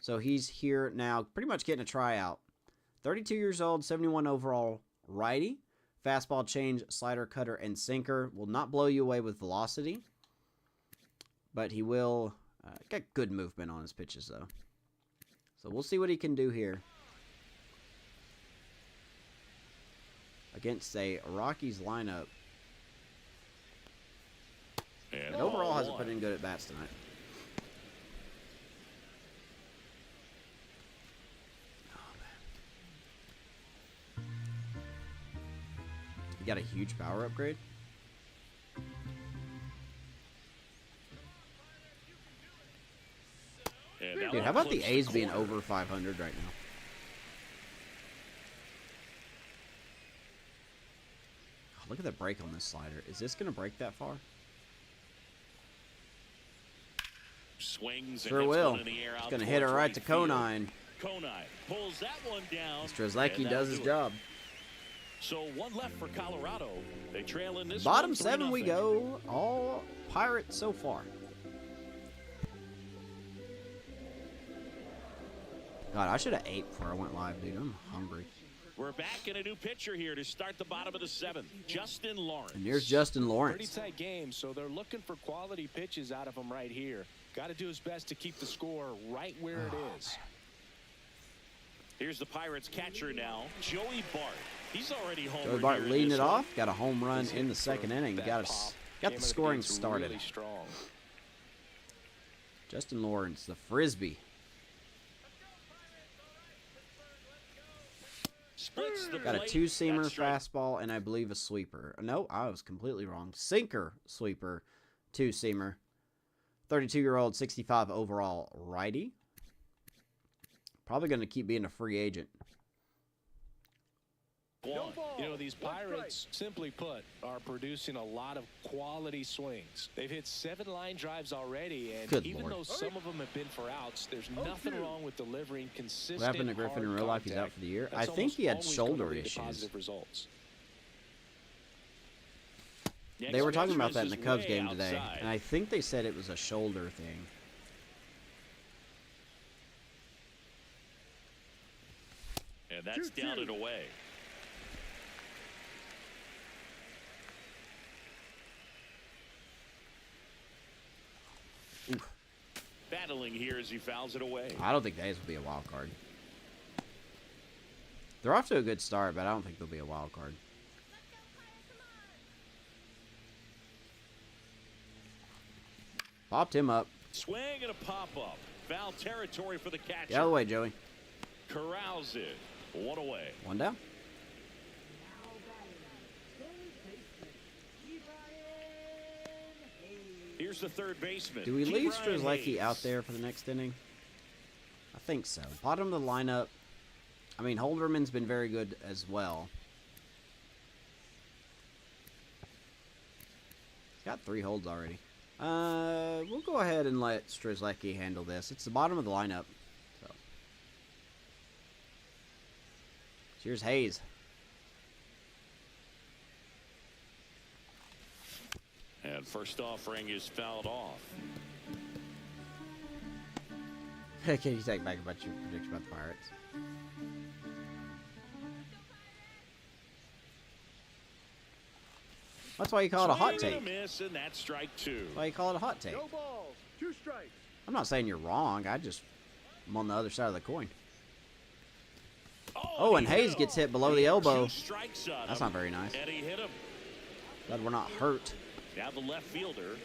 Speaker 1: So he's here now, pretty much getting a tryout. 32 years old, 71 overall righty. Fastball, change, slider, cutter, and sinker. Will not blow you away with velocity. But he will get good movement on his pitches, though. So we'll see what he can do here. Against a Rockies lineup.
Speaker 2: And
Speaker 1: And overall hasn't
Speaker 2: 0-1.
Speaker 1: put in good at bats tonight. You got a huge power upgrade?
Speaker 2: And that
Speaker 1: Dude,
Speaker 2: one
Speaker 1: how about the
Speaker 2: clips
Speaker 1: A's being
Speaker 2: corner.
Speaker 1: over 500 right now? Oh, look at the break on this slider. Is this going to break that far?
Speaker 2: Swings and
Speaker 1: Sure
Speaker 2: hits
Speaker 1: will.
Speaker 2: one in the air
Speaker 1: It's
Speaker 2: out
Speaker 1: going to hit her
Speaker 2: towards
Speaker 1: right to
Speaker 2: field.
Speaker 1: Conine.
Speaker 2: Conine pulls that one down.
Speaker 1: Strzelecki
Speaker 2: and
Speaker 1: does
Speaker 2: that'll
Speaker 1: his
Speaker 2: do it.
Speaker 1: job.
Speaker 2: So 1 left for Colorado. They trail in this
Speaker 1: Bottom
Speaker 2: one,
Speaker 1: 7 we
Speaker 2: 3-0.
Speaker 1: go. All Pirates so far. God, I should have ate before I went live, dude. I'm hungry.
Speaker 2: We're back in a new pitcher here to start the bottom of the 7th. Justin Lawrence.
Speaker 1: And here's Justin
Speaker 4: Pretty
Speaker 1: Lawrence.
Speaker 4: tight game, so they're looking for quality pitches out of him right here. Got to do his best to keep the score right where it is.
Speaker 2: Here's the Pirates catcher now, Joey Bart. He's already home.
Speaker 1: Joey Bart leading it off. Got a home run in the second inning. Got the scoring started.
Speaker 4: Really strong.
Speaker 1: Justin Lawrence, the Frisbee.
Speaker 2: Splits the
Speaker 1: Got a
Speaker 2: plate.
Speaker 1: 2-seamer
Speaker 2: That's strike.
Speaker 1: fastball and I believe a sweeper. No, I was completely wrong. Sinker sweeper, 2-seamer. 32-year-old, 65 overall righty. Probably going to keep being a free agent.
Speaker 4: You know, these Pirates, simply put, are producing a lot of quality swings. They've hit 7 line drives already, and
Speaker 1: Good
Speaker 4: even
Speaker 1: Lord.
Speaker 4: though some of them have been for outs, there's nothing wrong with delivering consistent.
Speaker 1: What happened to Griffin in real life? He's out for the year. I think he had shoulder issues.
Speaker 4: Results.
Speaker 1: They were talking about that in the Cubs game today, and I think they said it was a shoulder thing.
Speaker 2: And that's down and away.
Speaker 1: Oof.
Speaker 2: Battling here as he fouls it away.
Speaker 1: I don't think the A's will be a wild card. They're off to a good start, but I don't think they'll be a wild card. Popped him up.
Speaker 2: Swing and a pop-up. Foul territory for the catcher.
Speaker 1: Get out of the way, Joey.
Speaker 2: Corrals it. 1 away.
Speaker 1: 1 down.
Speaker 2: Here's the third baseman.
Speaker 1: Do we leave
Speaker 2: Brian
Speaker 1: Strzelecki
Speaker 2: Hayes.
Speaker 1: out there for the next inning? I think so. Bottom of the lineup. I mean, Holderman's been very good as well. He's got 3 holds already. We'll go ahead and let Strzelecki handle this. It's the bottom of the lineup. So. Here's Hayes.
Speaker 2: And first offering is fouled off.
Speaker 1: Can you take back about your prediction about the Pirates? That's why you call it a hot
Speaker 2: Swing
Speaker 1: take.
Speaker 2: and a miss, and that's strike 2.
Speaker 1: That's why you call it a hot take.
Speaker 5: No balls, 2 strikes.
Speaker 1: I'm not saying you're wrong. I'm on the other side of the coin. Oh, and Hayes gets hit below the elbow.
Speaker 2: 2 strikes on
Speaker 1: That's
Speaker 2: him,
Speaker 1: not very nice.
Speaker 2: and he hit him.
Speaker 1: Glad we're not hurt.
Speaker 2: Now the left fielder.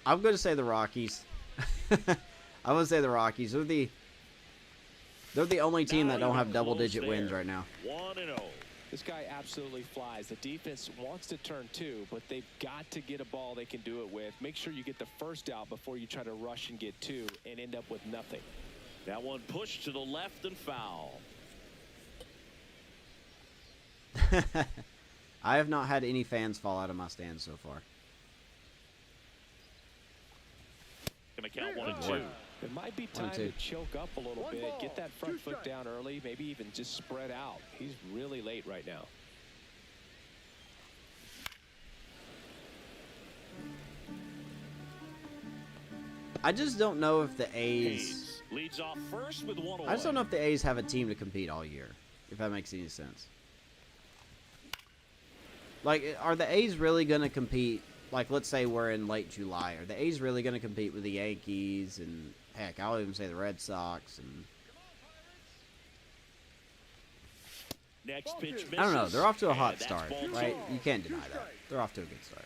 Speaker 1: I'm going to say the Rockies. I'm going to say the Rockies. They're the only team that don't have double-digit wins right now.
Speaker 2: 1-0.
Speaker 4: This guy absolutely flies. The defense wants to turn 2, but they've got to get a ball they can do it with. Make sure you get the first out before you try to rush and get 2 and end up with nothing.
Speaker 2: That one pushed to the left and foul.
Speaker 1: I have not had any fans fall out of my stand so far.
Speaker 2: Gonna count 1 and
Speaker 1: Lord.
Speaker 2: 2.
Speaker 4: It might be time to choke up a little bit, get that front foot down early, maybe even just spread out. He's really late right now.
Speaker 1: I just don't know if the A's...
Speaker 2: Hayes leads off first with 1 away.
Speaker 1: I just don't know if the A's have a team to compete all year, if that makes any sense. Like, are the A's really going to compete? Like, let's say we're in late July. Are the A's really going to compete with the Yankees and, heck, I'll even say the Red Sox? And
Speaker 2: Next pitch misses.
Speaker 1: I don't know. They're off to a hot
Speaker 2: And that's
Speaker 1: start,
Speaker 2: ball
Speaker 1: right?
Speaker 2: 2.
Speaker 1: You can't deny that. They're off to a good start.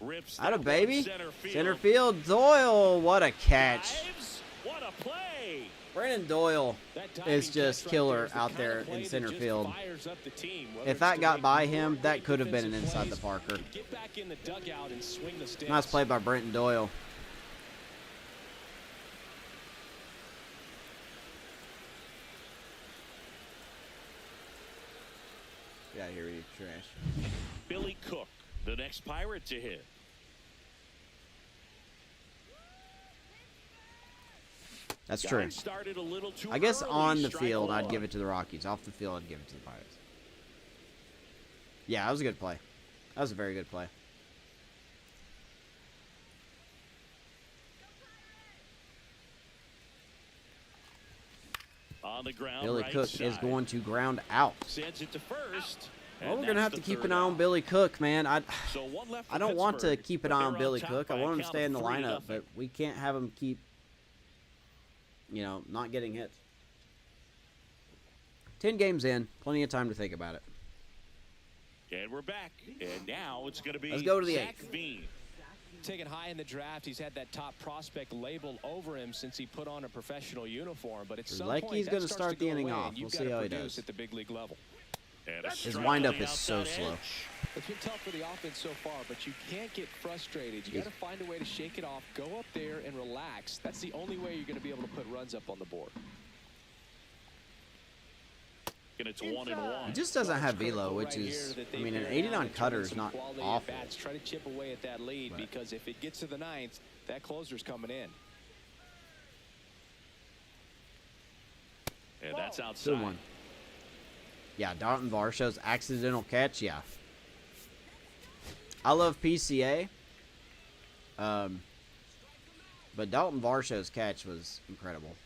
Speaker 2: Rips
Speaker 1: Out of
Speaker 2: that
Speaker 1: baby.
Speaker 2: one
Speaker 1: Center field. Doyle. What a catch.
Speaker 2: Dives. What a play.
Speaker 1: Brandon Doyle is just killer out there in center field. If that got by him, that could have been an inside the Parker. Nice play by Brenton Doyle. Get out of here with your trash.
Speaker 2: Billy Cook, the next Pirate to hit.
Speaker 1: That's true.
Speaker 2: Guy started a little too
Speaker 1: I guess
Speaker 2: early.
Speaker 1: on the
Speaker 2: Strike
Speaker 1: field, I'd
Speaker 2: 1.
Speaker 1: give it to the Rockies. Off the field, I'd give it to the Pirates. Yeah, that was a good play. That was a very good play.
Speaker 2: On the ground,
Speaker 1: Billy
Speaker 2: right
Speaker 1: Cook
Speaker 2: side.
Speaker 1: is going to ground out.
Speaker 2: Sends it to first.
Speaker 1: Well,
Speaker 2: and
Speaker 1: we're going to
Speaker 2: that's
Speaker 1: have to
Speaker 2: the
Speaker 1: keep an
Speaker 2: third
Speaker 1: eye on
Speaker 2: out.
Speaker 1: Billy Cook, man.
Speaker 2: So one left for
Speaker 1: I don't want to
Speaker 2: Pittsburgh,
Speaker 1: keep an
Speaker 2: but
Speaker 1: eye
Speaker 2: they're
Speaker 1: on
Speaker 2: on
Speaker 1: Billy
Speaker 2: top
Speaker 1: Cook. I
Speaker 2: by a
Speaker 1: want him to
Speaker 2: count
Speaker 1: stay
Speaker 2: of
Speaker 1: in the
Speaker 2: 3-0.
Speaker 1: lineup, but we can't have him keep, not getting hits. 10 games in. Plenty of time to think about it.
Speaker 2: And we're back. And now it's going to be
Speaker 1: Let's go to the
Speaker 2: Zach
Speaker 1: eighth.
Speaker 2: Veen.
Speaker 4: Taken high in the draft, he's had that top prospect label over him since he put on a professional uniform. But at some
Speaker 1: Like
Speaker 4: point,
Speaker 1: he's
Speaker 4: that
Speaker 1: going to
Speaker 4: starts
Speaker 1: start
Speaker 4: to
Speaker 1: the
Speaker 4: go
Speaker 1: inning
Speaker 4: away,
Speaker 1: off.
Speaker 4: and you've
Speaker 1: We'll
Speaker 4: got
Speaker 1: see
Speaker 4: to
Speaker 1: how he
Speaker 4: produce
Speaker 1: does.
Speaker 4: at the big league level.
Speaker 1: His windup is so slow.
Speaker 4: It's been tough for the offense so far, but you can't get frustrated. You got to find a way to shake it off, go up there and relax. That's the only way you're going to be able to put runs up on the board.
Speaker 2: And it's 1-1.
Speaker 1: He just doesn't have velo, which is, I mean, an 89 cutter is not awful.
Speaker 4: Try to chip away at that lead, because if it gets to the ninth, that closer's coming in.
Speaker 2: And that's outside.
Speaker 1: Good one. Yeah, Dalton Varsho's accidental catch, yeah. I love PCA. But Dalton Varsho's catch was incredible.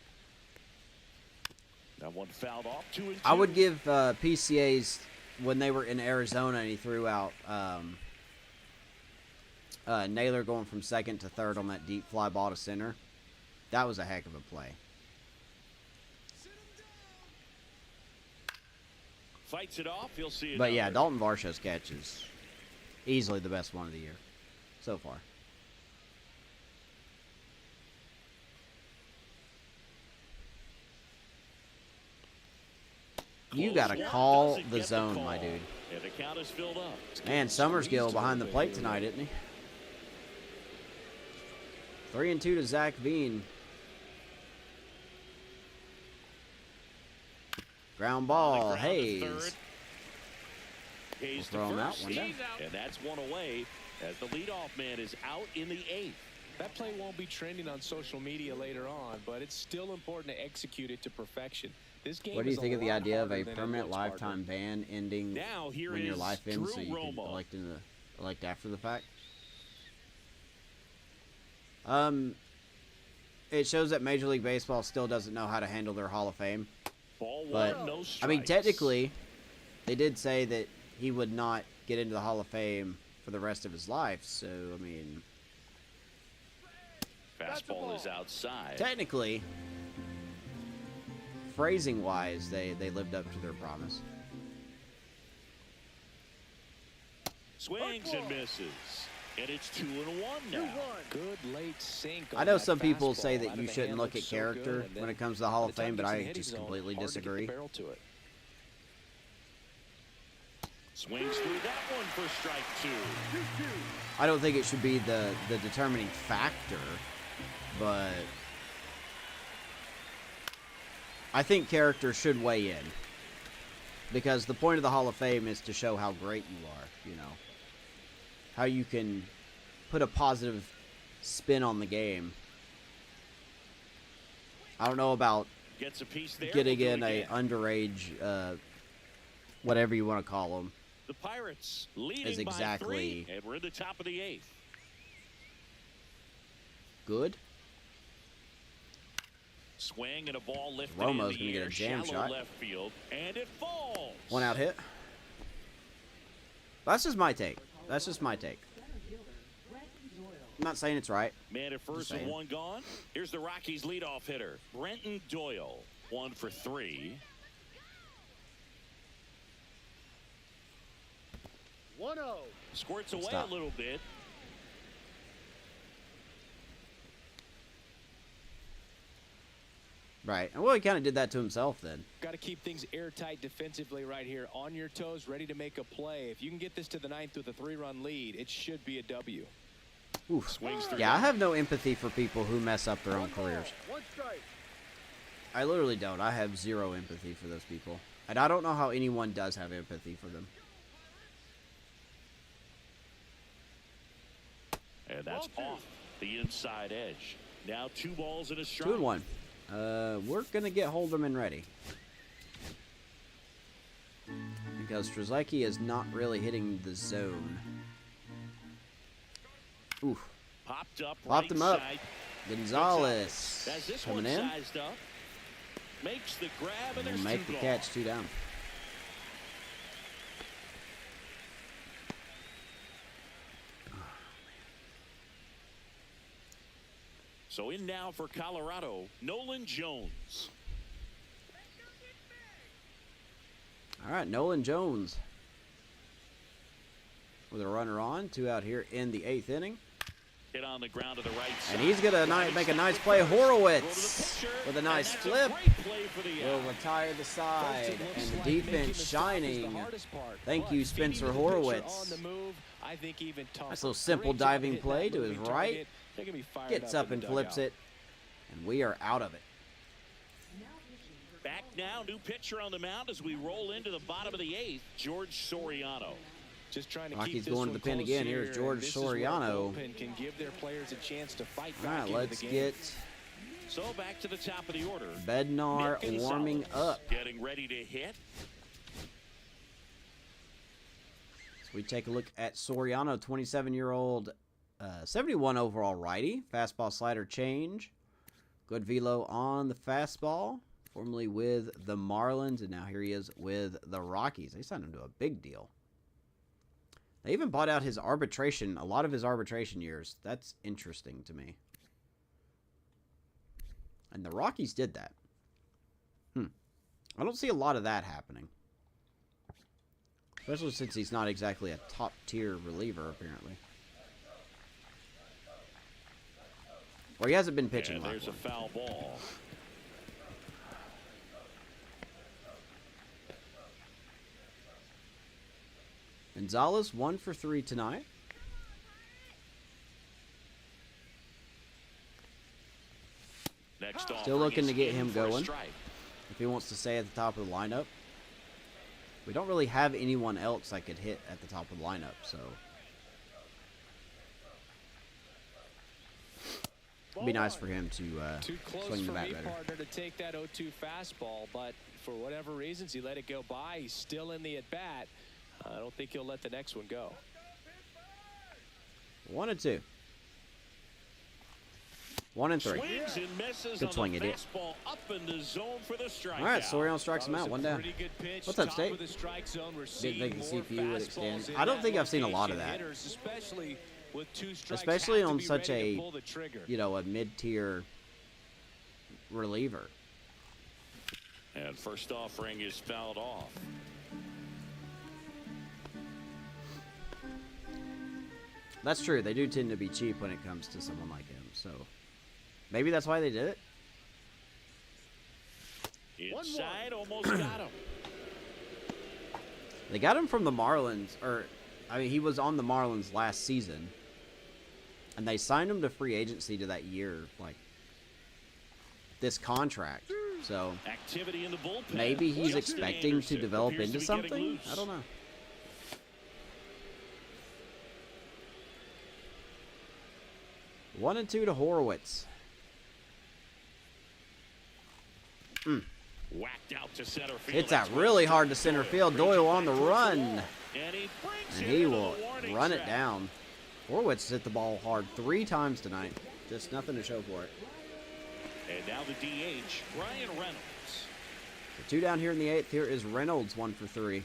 Speaker 2: That one fouled off. 2-2.
Speaker 1: I would give PCA's, when they were in Arizona and he threw out Naylor going from second to third on that deep fly ball to center. That was a heck of a play.
Speaker 2: Fights it off. You'll see it.
Speaker 1: But yeah, Dalton Varsho's catch is easily the best one of the year so far. You gotta call the zone, my dude.
Speaker 2: And the count is filled up.
Speaker 1: Man, Summersgill behind the plate tonight, isn't he? 3-2 to Zach Veen. Ground ball, Hayes.
Speaker 2: Hayes
Speaker 1: We'll throw him out one down.
Speaker 2: And that's one away as the leadoff man is out in the 8th.
Speaker 4: That play won't be trending on social media later on, but it's still important to execute it to perfection. This game
Speaker 1: What do you
Speaker 4: is
Speaker 1: think of the
Speaker 4: lot
Speaker 1: idea of a
Speaker 4: harder than it
Speaker 1: permanent
Speaker 4: looks,
Speaker 1: lifetime ban ending
Speaker 2: Now here
Speaker 1: when your
Speaker 2: is
Speaker 1: life ends, so
Speaker 2: Drew
Speaker 1: you can
Speaker 2: Romo.
Speaker 1: elect after the fact? It shows that Major League Baseball still doesn't know how to handle their Hall of Fame.
Speaker 2: Ball
Speaker 1: But,
Speaker 2: one, no
Speaker 1: I mean,
Speaker 2: strikes.
Speaker 1: technically, they did say that he would not get into the Hall of Fame for the rest of his life. So, I mean,
Speaker 2: Fastball is outside.
Speaker 1: technically, phrasing-wise, they lived up to their promise.
Speaker 2: Swings and misses. And it's 2-1 now.
Speaker 4: Good late sink.
Speaker 1: I
Speaker 4: on
Speaker 1: know
Speaker 4: that
Speaker 1: some people
Speaker 4: fastball.
Speaker 1: say that
Speaker 4: Out
Speaker 1: you
Speaker 4: of the
Speaker 1: shouldn't
Speaker 4: hand,
Speaker 1: look at
Speaker 4: looks so
Speaker 1: character
Speaker 4: good, and
Speaker 1: when
Speaker 4: then
Speaker 1: it comes to the Hall
Speaker 4: by
Speaker 1: of
Speaker 4: the time
Speaker 1: Fame,
Speaker 4: it
Speaker 1: but
Speaker 4: gets in the
Speaker 1: I
Speaker 4: hitting
Speaker 1: just
Speaker 4: zone,
Speaker 1: completely
Speaker 4: hard to get the
Speaker 1: disagree.
Speaker 4: barrel to it.
Speaker 2: Swings through that one for strike 2.
Speaker 1: I don't think it should be the determining factor, but I think character should weigh in. Because the point of the Hall of Fame is to show how great you are, you know. How you can put a positive spin on the game. I don't know about
Speaker 2: Gets a piece there.
Speaker 1: getting
Speaker 2: We'll
Speaker 1: in
Speaker 2: do
Speaker 1: a
Speaker 2: again.
Speaker 1: underage, whatever you want to call them.
Speaker 2: The Pirates leading
Speaker 1: is exactly-
Speaker 2: by 3, and we're in the top of the 8th.
Speaker 1: Good.
Speaker 2: Swing and a ball lifted
Speaker 1: Romo's
Speaker 2: in
Speaker 1: gonna
Speaker 2: the
Speaker 1: get
Speaker 2: air,
Speaker 1: a jam
Speaker 2: shallow
Speaker 1: shot.
Speaker 2: left field, and it falls.
Speaker 1: One out hit. That's just my take. That's just my take. I'm not saying it's right.
Speaker 2: Man at first with
Speaker 1: saying.
Speaker 2: one gone. Here's the Rockies leadoff hitter, Brenton Doyle, 1 for 3.
Speaker 5: 1-0.
Speaker 2: Squirts away
Speaker 1: Stop.
Speaker 2: a little bit.
Speaker 1: Right. Well, he kind of did that to himself then.
Speaker 4: Got to keep things airtight defensively right here. On your toes, ready to make a play. If you can get this to the 9th with a 3-run lead, it should be a W.
Speaker 1: Oof.
Speaker 2: Swings through.
Speaker 1: Yeah, I have no empathy for people who mess up their own
Speaker 5: 1 ball,
Speaker 1: careers.
Speaker 5: 1 strike.
Speaker 1: I literally don't. I have zero empathy for those people. And I don't know how anyone does have empathy for them.
Speaker 2: And that's off the inside edge. Now 2 balls and a strike.
Speaker 1: 2-1. We're going to get Holderman ready. Because Strzelecki is not really hitting the zone. Oof.
Speaker 2: Popped up.
Speaker 1: Popped
Speaker 2: right
Speaker 1: him up.
Speaker 2: side.
Speaker 1: Gonzalez
Speaker 2: As this
Speaker 1: coming
Speaker 2: one
Speaker 1: in.
Speaker 2: sized up. Makes the grab, and
Speaker 1: And
Speaker 2: there's
Speaker 1: make
Speaker 2: 2
Speaker 1: the
Speaker 2: gone.
Speaker 1: catch, 2 down.
Speaker 2: So in now for Colorado, Nolan Jones.
Speaker 1: All right, Nolan Jones with a runner on, 2 out here in the 8th inning.
Speaker 2: Hit on the ground to the right side.
Speaker 1: And he's going to make a nice play. Horowitz with a nice flip. Will retire the side. And the defense shining. Thank you, Spencer Horowitz. Nice little simple diving play to his right. Gets up and flips it. And we are out of it.
Speaker 2: Back now, new pitcher on the mound as we roll into the bottom of the 8th, George Soriano.
Speaker 4: Just trying to
Speaker 1: Rockies
Speaker 4: keep this
Speaker 1: going to the pin again.
Speaker 4: here.
Speaker 1: Here's George Soriano.
Speaker 4: Can give their players a chance to fight
Speaker 1: All right,
Speaker 4: back into
Speaker 1: let's
Speaker 4: the game.
Speaker 1: get
Speaker 2: So back to the top of the order.
Speaker 1: Bednar
Speaker 2: Nick
Speaker 1: warming
Speaker 2: Gonzalez
Speaker 1: up.
Speaker 2: Getting ready to hit.
Speaker 1: So we take a look at Soriano, 27-year-old, 71 overall righty. Fastball slider change. Good velo on the fastball. Formerly with the Marlins, and now here he is with the Rockies. They signed him to a big deal. They even bought out his arbitration, a lot of his arbitration years. That's interesting to me. And the Rockies did that. I don't see a lot of that happening. Especially since he's not exactly a top-tier reliever, apparently. Or he hasn't been pitching.
Speaker 2: And there's a foul ball.
Speaker 1: Gonzalez 1 for 3 tonight.
Speaker 2: Next
Speaker 1: Still looking to get him
Speaker 2: for a
Speaker 1: going.
Speaker 2: strike.
Speaker 1: If he wants to stay at the top of the lineup. We don't really have anyone else that could hit at the top of the lineup, so. It'd be nice for him to
Speaker 4: Too close
Speaker 1: swing the
Speaker 4: for
Speaker 1: bat
Speaker 4: me,
Speaker 1: better.
Speaker 4: partner, to take that 0-2 fastball, but for whatever reasons, he let it go by. He's still in the at-bat. I don't think he'll let the next one go.
Speaker 1: 1 and 2. 1 and 3.
Speaker 2: Swings and misses
Speaker 1: Good
Speaker 2: on
Speaker 1: swing,
Speaker 2: the
Speaker 1: idiot.
Speaker 2: fastball up in the zone for the strikeout.
Speaker 1: All right, Soriano strikes him out. 1 down.
Speaker 4: Pretty good pitch.
Speaker 1: What's up,
Speaker 4: Top
Speaker 1: State?
Speaker 4: of the strike zone. We're
Speaker 1: Didn't
Speaker 4: seeing
Speaker 1: think the
Speaker 4: more
Speaker 1: CPU would
Speaker 4: fastballs
Speaker 1: extend.
Speaker 4: in
Speaker 1: I don't
Speaker 4: that
Speaker 1: think I've seen a lot of
Speaker 4: location.
Speaker 1: that.
Speaker 4: Hitters, especially with 2 strikes,
Speaker 1: Especially
Speaker 4: have to
Speaker 1: on
Speaker 4: be
Speaker 1: such
Speaker 4: ready
Speaker 1: a,
Speaker 4: to pull the trigger.
Speaker 1: you know, a mid-tier reliever.
Speaker 2: And first offering is fouled off.
Speaker 1: That's true. They do tend to be cheap when it comes to someone like him. So maybe that's why they did it.
Speaker 2: Inside, almost got him.
Speaker 1: They got him from the Marlins, he was on the Marlins last season. And they signed him to free agency to that year, like this contract. So
Speaker 2: Activity in the bullpen.
Speaker 1: maybe he's
Speaker 2: Justin
Speaker 1: expecting
Speaker 2: Anderson
Speaker 1: to develop
Speaker 2: appears
Speaker 1: into
Speaker 2: to be getting
Speaker 1: something.
Speaker 2: loose.
Speaker 1: I don't know. One and 2 to Horowitz.
Speaker 2: Whacked out to center field.
Speaker 1: It's
Speaker 2: That's
Speaker 1: out really
Speaker 2: West.
Speaker 1: hard to center field. Doyle on the run.
Speaker 2: And he brings
Speaker 1: And
Speaker 2: it
Speaker 1: he
Speaker 2: into
Speaker 1: will
Speaker 2: the warning
Speaker 1: run it
Speaker 2: track.
Speaker 1: down. Horowitz hit the ball hard 3 times tonight. Just nothing to show for it.
Speaker 2: And now the DH, Ryan Reynolds.
Speaker 1: So 2 down here in the 8th. Here is Reynolds 1 for 3.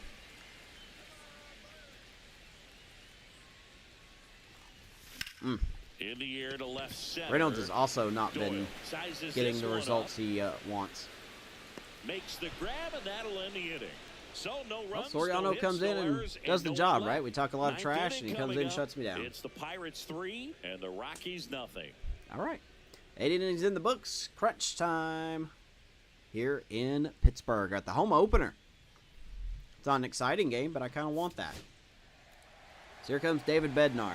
Speaker 2: In the air to left center.
Speaker 1: Reynolds has also not
Speaker 2: Doyle
Speaker 1: been
Speaker 2: sizes
Speaker 1: getting
Speaker 2: this
Speaker 1: the
Speaker 2: one
Speaker 1: results
Speaker 2: up,
Speaker 1: he wants.
Speaker 2: makes the grab, and that'll end the inning. So no
Speaker 1: Well,
Speaker 2: runs, no
Speaker 1: Soriano
Speaker 2: hits,
Speaker 1: comes
Speaker 2: no
Speaker 1: in and
Speaker 2: errors,
Speaker 1: does the
Speaker 2: no
Speaker 1: job,
Speaker 2: one
Speaker 1: right?
Speaker 2: left.
Speaker 1: We talk a lot of
Speaker 2: Ninth
Speaker 1: trash, and
Speaker 2: inning
Speaker 1: he comes in
Speaker 2: coming
Speaker 1: and shuts me
Speaker 2: up.
Speaker 1: down.
Speaker 2: It's the Pirates 3 and the Rockies nothing.
Speaker 1: All right. 8 innings in the books. Crunch time here in Pittsburgh at the home opener. It's not an exciting game, but I kind of want that. So here comes David Bednar.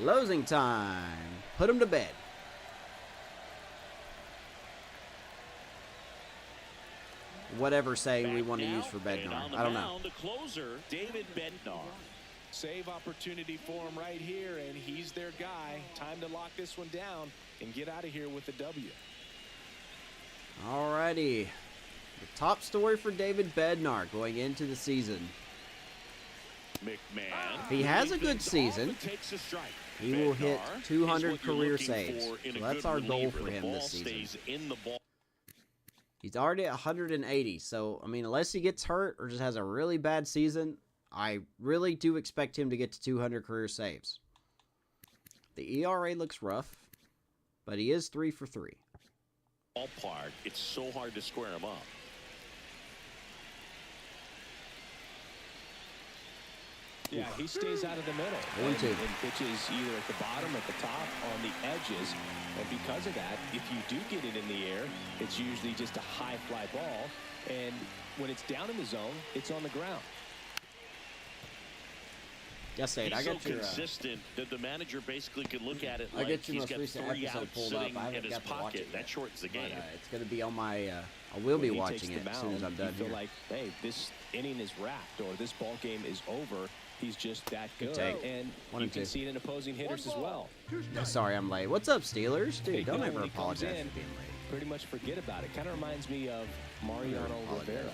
Speaker 1: Closing time. Put him to bed. Whatever saying we
Speaker 2: Back
Speaker 1: want to
Speaker 2: now,
Speaker 1: use for
Speaker 2: and
Speaker 1: Bednar.
Speaker 2: on the
Speaker 1: I don't know.
Speaker 2: mound, the closer, David Bednar.
Speaker 4: Save opportunity for him right here, and he's their guy. Time to lock this one down and get out of here with the W.
Speaker 1: Alrighty. The top story for David Bednar going into the season.
Speaker 2: McMahon.
Speaker 1: If he has a good
Speaker 2: leads off
Speaker 1: season,
Speaker 2: and takes a strike.
Speaker 1: he will hit
Speaker 2: Bednar is
Speaker 1: 200
Speaker 2: what you're
Speaker 1: career
Speaker 2: looking
Speaker 1: saves.
Speaker 2: for in
Speaker 1: So
Speaker 2: a
Speaker 1: that's
Speaker 2: good
Speaker 1: our goal
Speaker 2: reliever.
Speaker 1: for
Speaker 2: The
Speaker 1: him
Speaker 2: ball
Speaker 1: this season.
Speaker 2: stays in the ball.
Speaker 1: He's already at 180. So, I mean, unless he gets hurt or just has a really bad season, I really do expect him to get to 200 career saves. The ERA looks rough, but he is 3 for 3.
Speaker 2: Ballpark, it's so hard to square him up.
Speaker 3: Yeah, he stays out of the middle and pitches either at the bottom or at the top on the edges. And because of that, if you do get it in the air, it's usually just a high fly ball. And when it's down in the zone, it's on the ground.
Speaker 1: Yes, Nate, I got
Speaker 2: so consistent that the manager basically could look at it
Speaker 1: like he's got
Speaker 2: 3 outs sitting in his pocket. That shortens the game.
Speaker 1: It's going to be on my. I will be watching it as soon as I'm done
Speaker 3: here.
Speaker 1: Feel
Speaker 3: like, hey, this inning is wrapped, or this ball game is over. He's just that good, and you can see it in opposing hitters as well.
Speaker 1: Sorry, I'm late. What's up, Steelers? Dude, don't ever apologize for being late.
Speaker 3: Pretty much forget about it. Kind of reminds me of Mariano Rivera.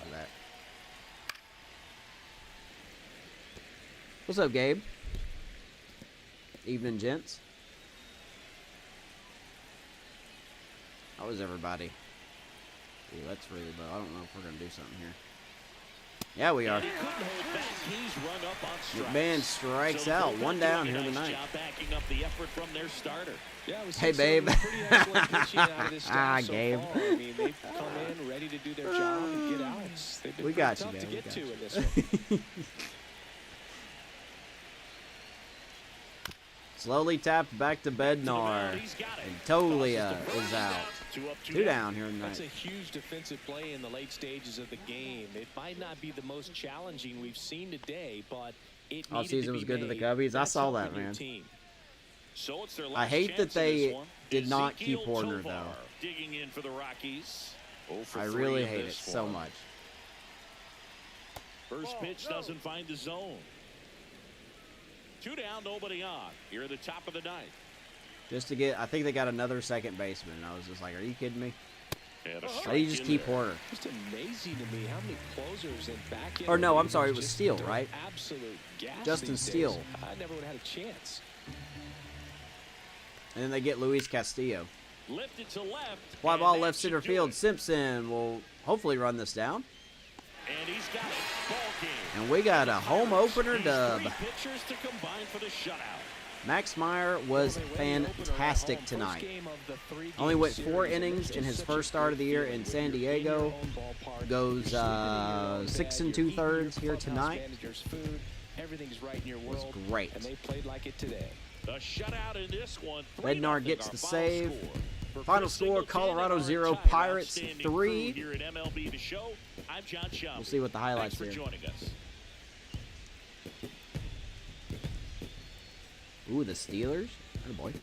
Speaker 1: What's up, Gabe? Evening, gents. How is everybody? Ooh, that's really low. I don't know if we're going to do something here. Yeah, we are. McMahon strikes out. One down here tonight. Hey, babe. Ah, Gabe.
Speaker 3: I mean, they've come in ready to do their job and get outs.
Speaker 1: We got you, man.
Speaker 3: To in this one.
Speaker 1: Slowly tapped back to Bednar, and Tolia is out. 2 down here tonight.
Speaker 4: That's a huge defensive play in the late stages of the game. It might not be the most challenging we've seen today, but it
Speaker 1: all season was good to the Cubbies. I saw that, man.
Speaker 2: So it's their last
Speaker 1: I hate that they did not keep
Speaker 2: Ezekiel
Speaker 1: Horner,
Speaker 2: Tovar
Speaker 1: though.
Speaker 2: Digging in for the Rockies.
Speaker 1: I really hate it so much.
Speaker 2: First pitch doesn't find the zone. 2 down, nobody on. Here at the top of the 9th.
Speaker 1: Just to get, I think they got another second baseman. And I was just like, are you kidding me? How do you just keep Horner?
Speaker 3: Just amazing to me how many closers and back end.
Speaker 1: Or no, I'm sorry, it was Steele, right?
Speaker 3: Absolute gas.
Speaker 1: Justin Steele.
Speaker 3: I never would have had a chance.
Speaker 1: And then they get Luis Castillo.
Speaker 2: Lifted to left.
Speaker 1: Fly ball left center field. Simpson will hopefully run this down.
Speaker 2: And he's got it. Ball game.
Speaker 1: And we got a home opener dub.
Speaker 2: 3 pitchers to combine for the shutout.
Speaker 1: Max Meyer was fantastic tonight. Only went 4 innings in his first start of the year in San Diego. Goes 6 2/3 here tonight.
Speaker 3: Everything's right in your world.
Speaker 1: Was great.
Speaker 3: And they played like it today.
Speaker 2: The shutout in this one.
Speaker 1: Bednar gets the save. Final score: Colorado 0, Pirates 3.
Speaker 2: Here at MLB The Show. I'm John Schaub.
Speaker 1: We'll see what the highlights
Speaker 2: Thanks for
Speaker 1: here.
Speaker 2: joining us.
Speaker 1: Ooh, the Steelers. Oh boy.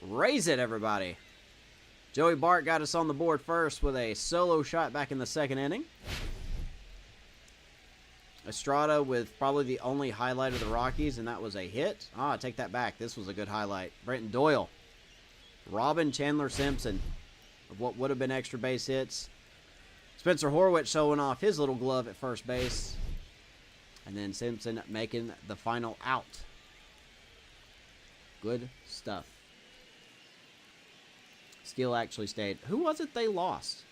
Speaker 1: Raise it, everybody. Joey Bart got us on the board first with a solo shot back in the 2nd inning. Estrada with probably the only highlight of the Rockies, and that was a hit. Ah, take that back. This was a good highlight. Brenton Doyle. Robin Chandler Simpson of what would have been extra base hits. Spencer Horwitz showing off his little glove at first base. And then Simpson making the final out. Good stuff. Steele actually stayed. Who was it they lost?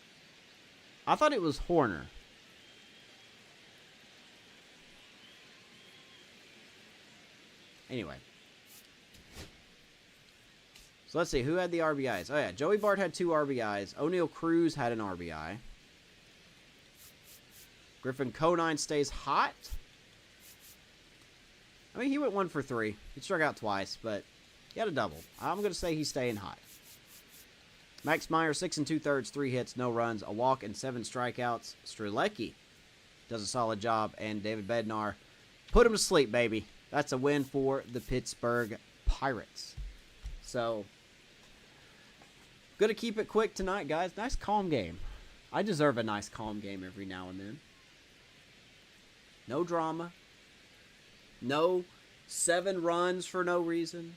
Speaker 1: I thought it was Horner. Anyway. So let's see. Who had the RBIs? Oh, yeah. Joey Bart had 2 RBIs. O'Neal Cruz had an RBI. Griffin Conine stays hot. I mean, he went 1 for 3. He struck out twice, but he had a double. I'm going to say he's staying hot. Max Meyer, 6 2/3, 3 hits, no runs, a walk, and 7 strikeouts. Strelecki does a solid job, and David Bednar put him to sleep, baby. That's a win for the Pittsburgh Pirates. So, going to keep it quick tonight, guys. Nice, calm game. I deserve a nice, calm game every now and then. No drama. No 7 runs for no reason.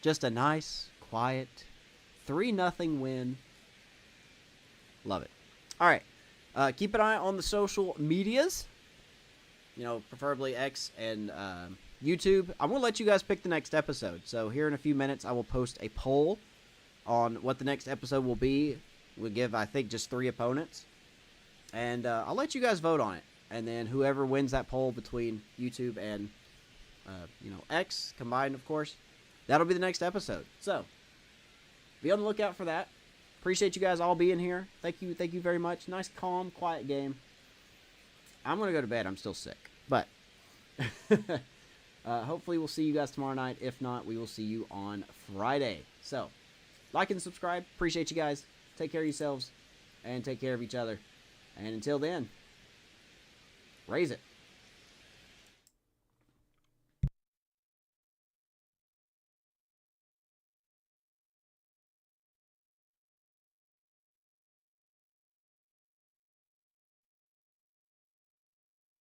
Speaker 1: Just a nice, quiet 3-0 win. Love it. All right. Keep an eye on the social medias. You know, preferably X and YouTube. I'm going to let you guys pick the next episode. So here in a few minutes, I will post a poll on what the next episode will be. We'll give, I think, just 3 opponents. And I'll let you guys vote on it. And then whoever wins that poll between YouTube and, X combined, of course, that'll be the next episode. So, be on the lookout for that. Appreciate you guys all being here. Thank you very much. Nice, calm, quiet game. I'm going to go to bed. I'm still sick. But hopefully we'll see you guys tomorrow night. If not, we will see you on Friday. So, like and subscribe. Appreciate you guys. Take care of yourselves and take care of each other. And until then, raise it.